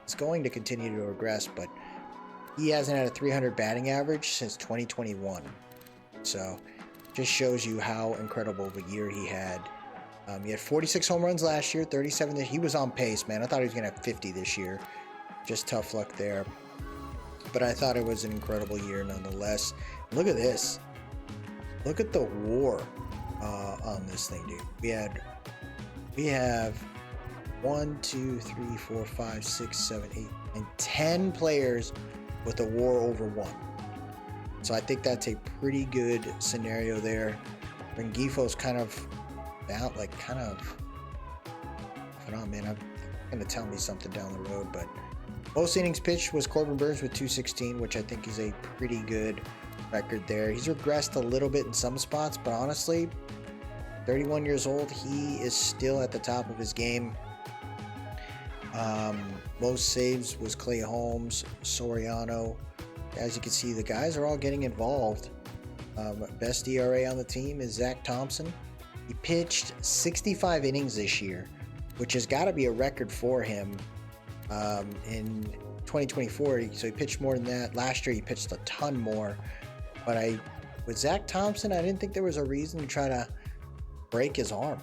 he's going to continue to regress, but he hasn't had a 300 batting average since 2021. So just shows you how incredible of a year he had. He had 46 home runs last year, 37 this. He was on pace, man. I thought he was going to have 50 this year. Just tough luck there. But I thought it was an incredible year nonetheless. Look at this. Look at the WAR on this thing, dude. We have 1, 2, 3, 4, 5, 6, 7, 8, and 10 players with a WAR over 1. So I think that's a pretty good scenario there. Rengifo's kind of out, like kind of off and on, man. I'm gonna tell me something down the road, but most innings pitched was Corbin Burns with 216, which I think is a pretty good record there. He's regressed a little bit in some spots, but honestly, 31 years old, he is still at the top of his game. Most saves was Clay Holmes, Soriano. As you can see, the guys are all getting involved. Best ERA on the team is Zach Thompson. He pitched 65 innings this year, which has got to be a record for him. In 2024, so he pitched more than that. Last year, he pitched a ton more. But with Zach Thompson, I didn't think there was a reason to try to break his arm.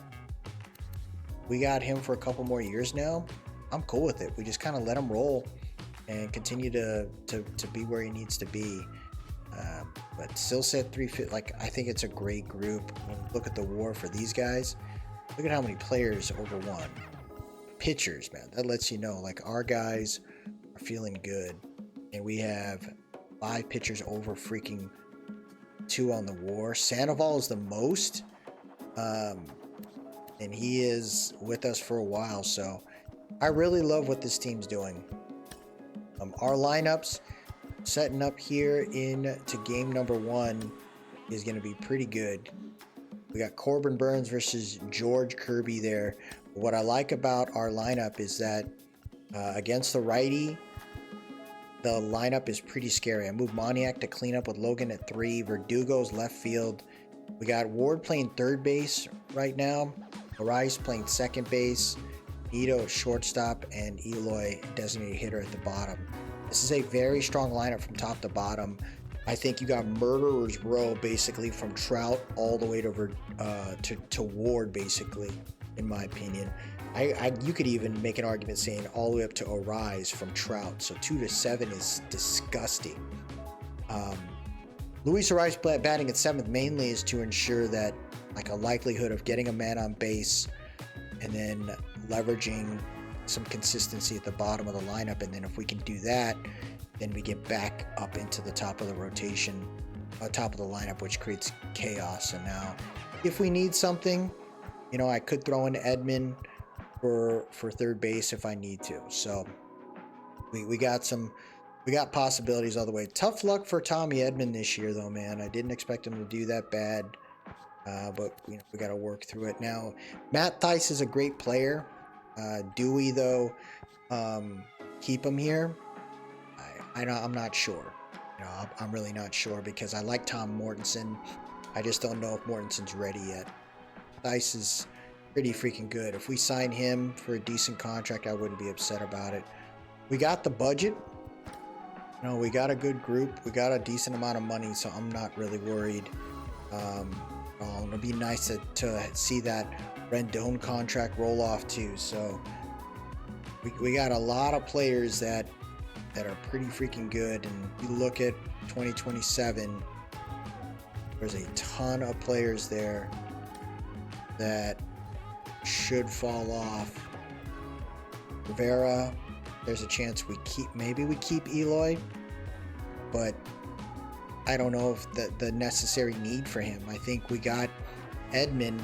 We got him for a couple more years now. I'm cool with it. We just kind of let him roll and continue to be where he needs to be. But still set 350. Like, I think it's a great group. When you look at the WAR for these guys, look at how many players over 1. Pitchers, man, that lets you know, like, our guys are feeling good. And we have 5 pitchers over freaking 2 on the WAR. Sandoval is the most, and he is with us for a while, so I really love what this team's doing. Our lineups setting up here into game number 1 is going to be pretty good. We got Corbin Burns versus George Kirby there. What I like about our lineup is that against the righty, the lineup is pretty scary. I moved Moniak to clean up with Logan at 3. Verdugo's left field. We got Ward playing third base right now, Rice playing second base, Ito at shortstop, and Eloy designated hitter at the bottom. This is a very strong lineup from top to bottom. I think you got murderer's row basically from Trout all the way over to Ward basically, in my opinion. You could even make an argument saying all the way up to Arise from Trout. So 2 to 7 is disgusting. Luis Arise batting at 7th mainly is to ensure that like a likelihood of getting a man on base and then leveraging some consistency at the bottom of the lineup. And then if we can do that, then we get back up into the top of the rotation, top of the lineup, which creates chaos. And now if we need something, you know, I could throw in Edman for third base if I need to. So we got possibilities all the way. Tough luck for Tommy Edman this year though, man. I didn't expect him to do that bad. But you know, we got to work through it. Now, Matt Thaiss is a great player. Do we though keep him here? I'm not sure. You know, I'm really not sure because I like Tom Mortensen. I just don't know if Mortensen's ready yet. Thaiss is pretty freaking good. If we sign him for a decent contract, I wouldn't be upset about it. We got the budget. You know, we got a good group. We got a decent amount of money, so I'm not really worried. It'll be nice to see that Rendon contract roll off too. So we got a lot of players that are pretty freaking good. And you look at 2027, there's a ton of players there that should fall off. Rivera, there's a chance maybe we keep Eloy, but I don't know if the necessary need for him. I think we got Edman,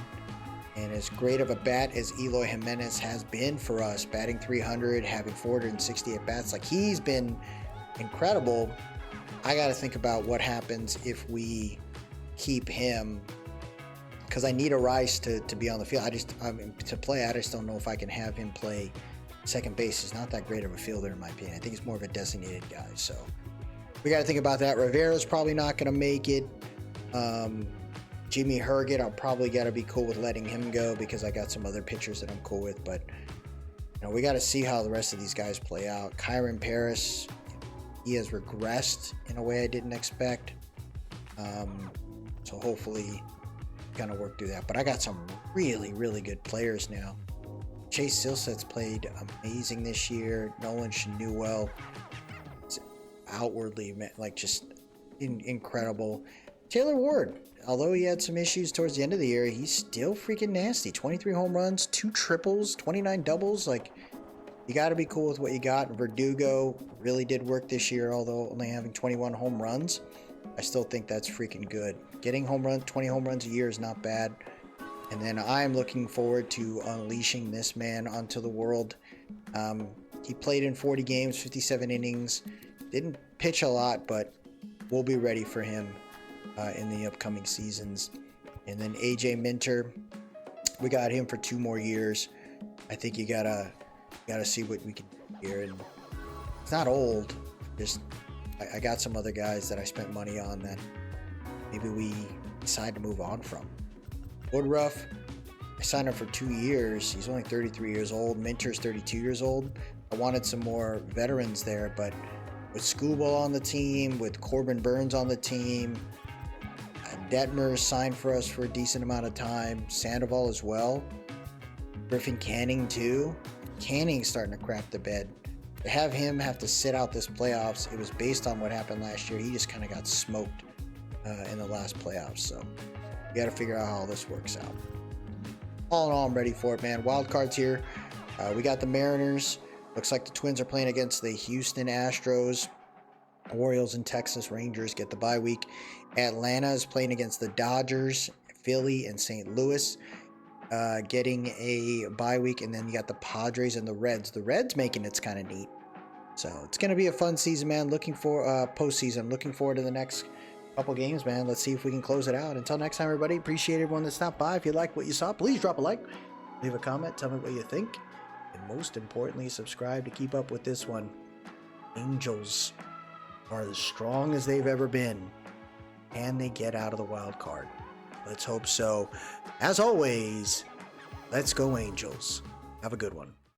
and as great of a bat as Eloy Jimenez has been for us, batting 300, having 460 at bats, like he's been incredible. I got to think about what happens if we keep him, because I need a Rice to be on the field. To play, I just don't know if I can have him play second base. He's not that great of a fielder in my opinion. I think he's more of a designated guy, so we got to think about that. Rivera's probably not going to make it. Jimmy Herget, I'll probably got to be cool with letting him go because I got some other pitchers that I'm cool with. But you know, we got to see how the rest of these guys play out. Kyron Paris, he has regressed in a way I didn't expect. So hopefully, kind of work through that. But I got some really, really good players now. Chase Silset's played amazing this year. Nolan Schanuel, outwardly like just incredible. Taylor Ward, although he had some issues towards the end of the year, he's still freaking nasty. 23 home runs, 2 triples, 29 doubles. Like, you got to be cool with what you got. Verdugo really did work this year, although only having 21 home runs. I still think that's freaking good. Getting 20 home runs a year is not bad. And then I'm looking forward to unleashing this man onto the world. He played in 40 games, 57 innings. Didn't pitch a lot, but we'll be ready for him in the upcoming seasons. And then AJ Minter, we got him for 2 more years. I think you gotta see what we can do here. And it's not old. Just I got some other guys that I spent money on that maybe we decide to move on from. Woodruff, I signed him for 2 years. He's only 33 years old. Minter's 32 years old. I wanted some more veterans there, but with Skubal on the team, with Corbin Burns on the team, Detmer signed for us for a decent amount of time. Sandoval as well. Griffin Canning too. Canning's starting to crap the bed. To have him have to sit out this playoffs, it was based on what happened last year. He just kind of got smoked in the last playoffs. So we got to figure out how all this works out. All in all, I'm ready for it, man. Wild cards here. We got the Mariners. Looks like the Twins are playing against the Houston Astros. Orioles and Texas Rangers get the bye week. Atlanta is playing against the Dodgers, Philly, and St. Louis getting a bye week. And then you got the Padres and the Reds. The Reds making it's kind of neat. So it's going to be a fun season, man. Looking for postseason. Looking forward to the next couple games, man. Let's see if we can close it out. Until next time, everybody. Appreciate everyone that stopped by. If you like what you saw, please drop a like. Leave a comment. Tell me what you think. And most importantly, subscribe to keep up with this one. Angels are as strong as they've ever been. And they get out of the wild card. Let's hope so. As always, let's go Angels. Have a good one.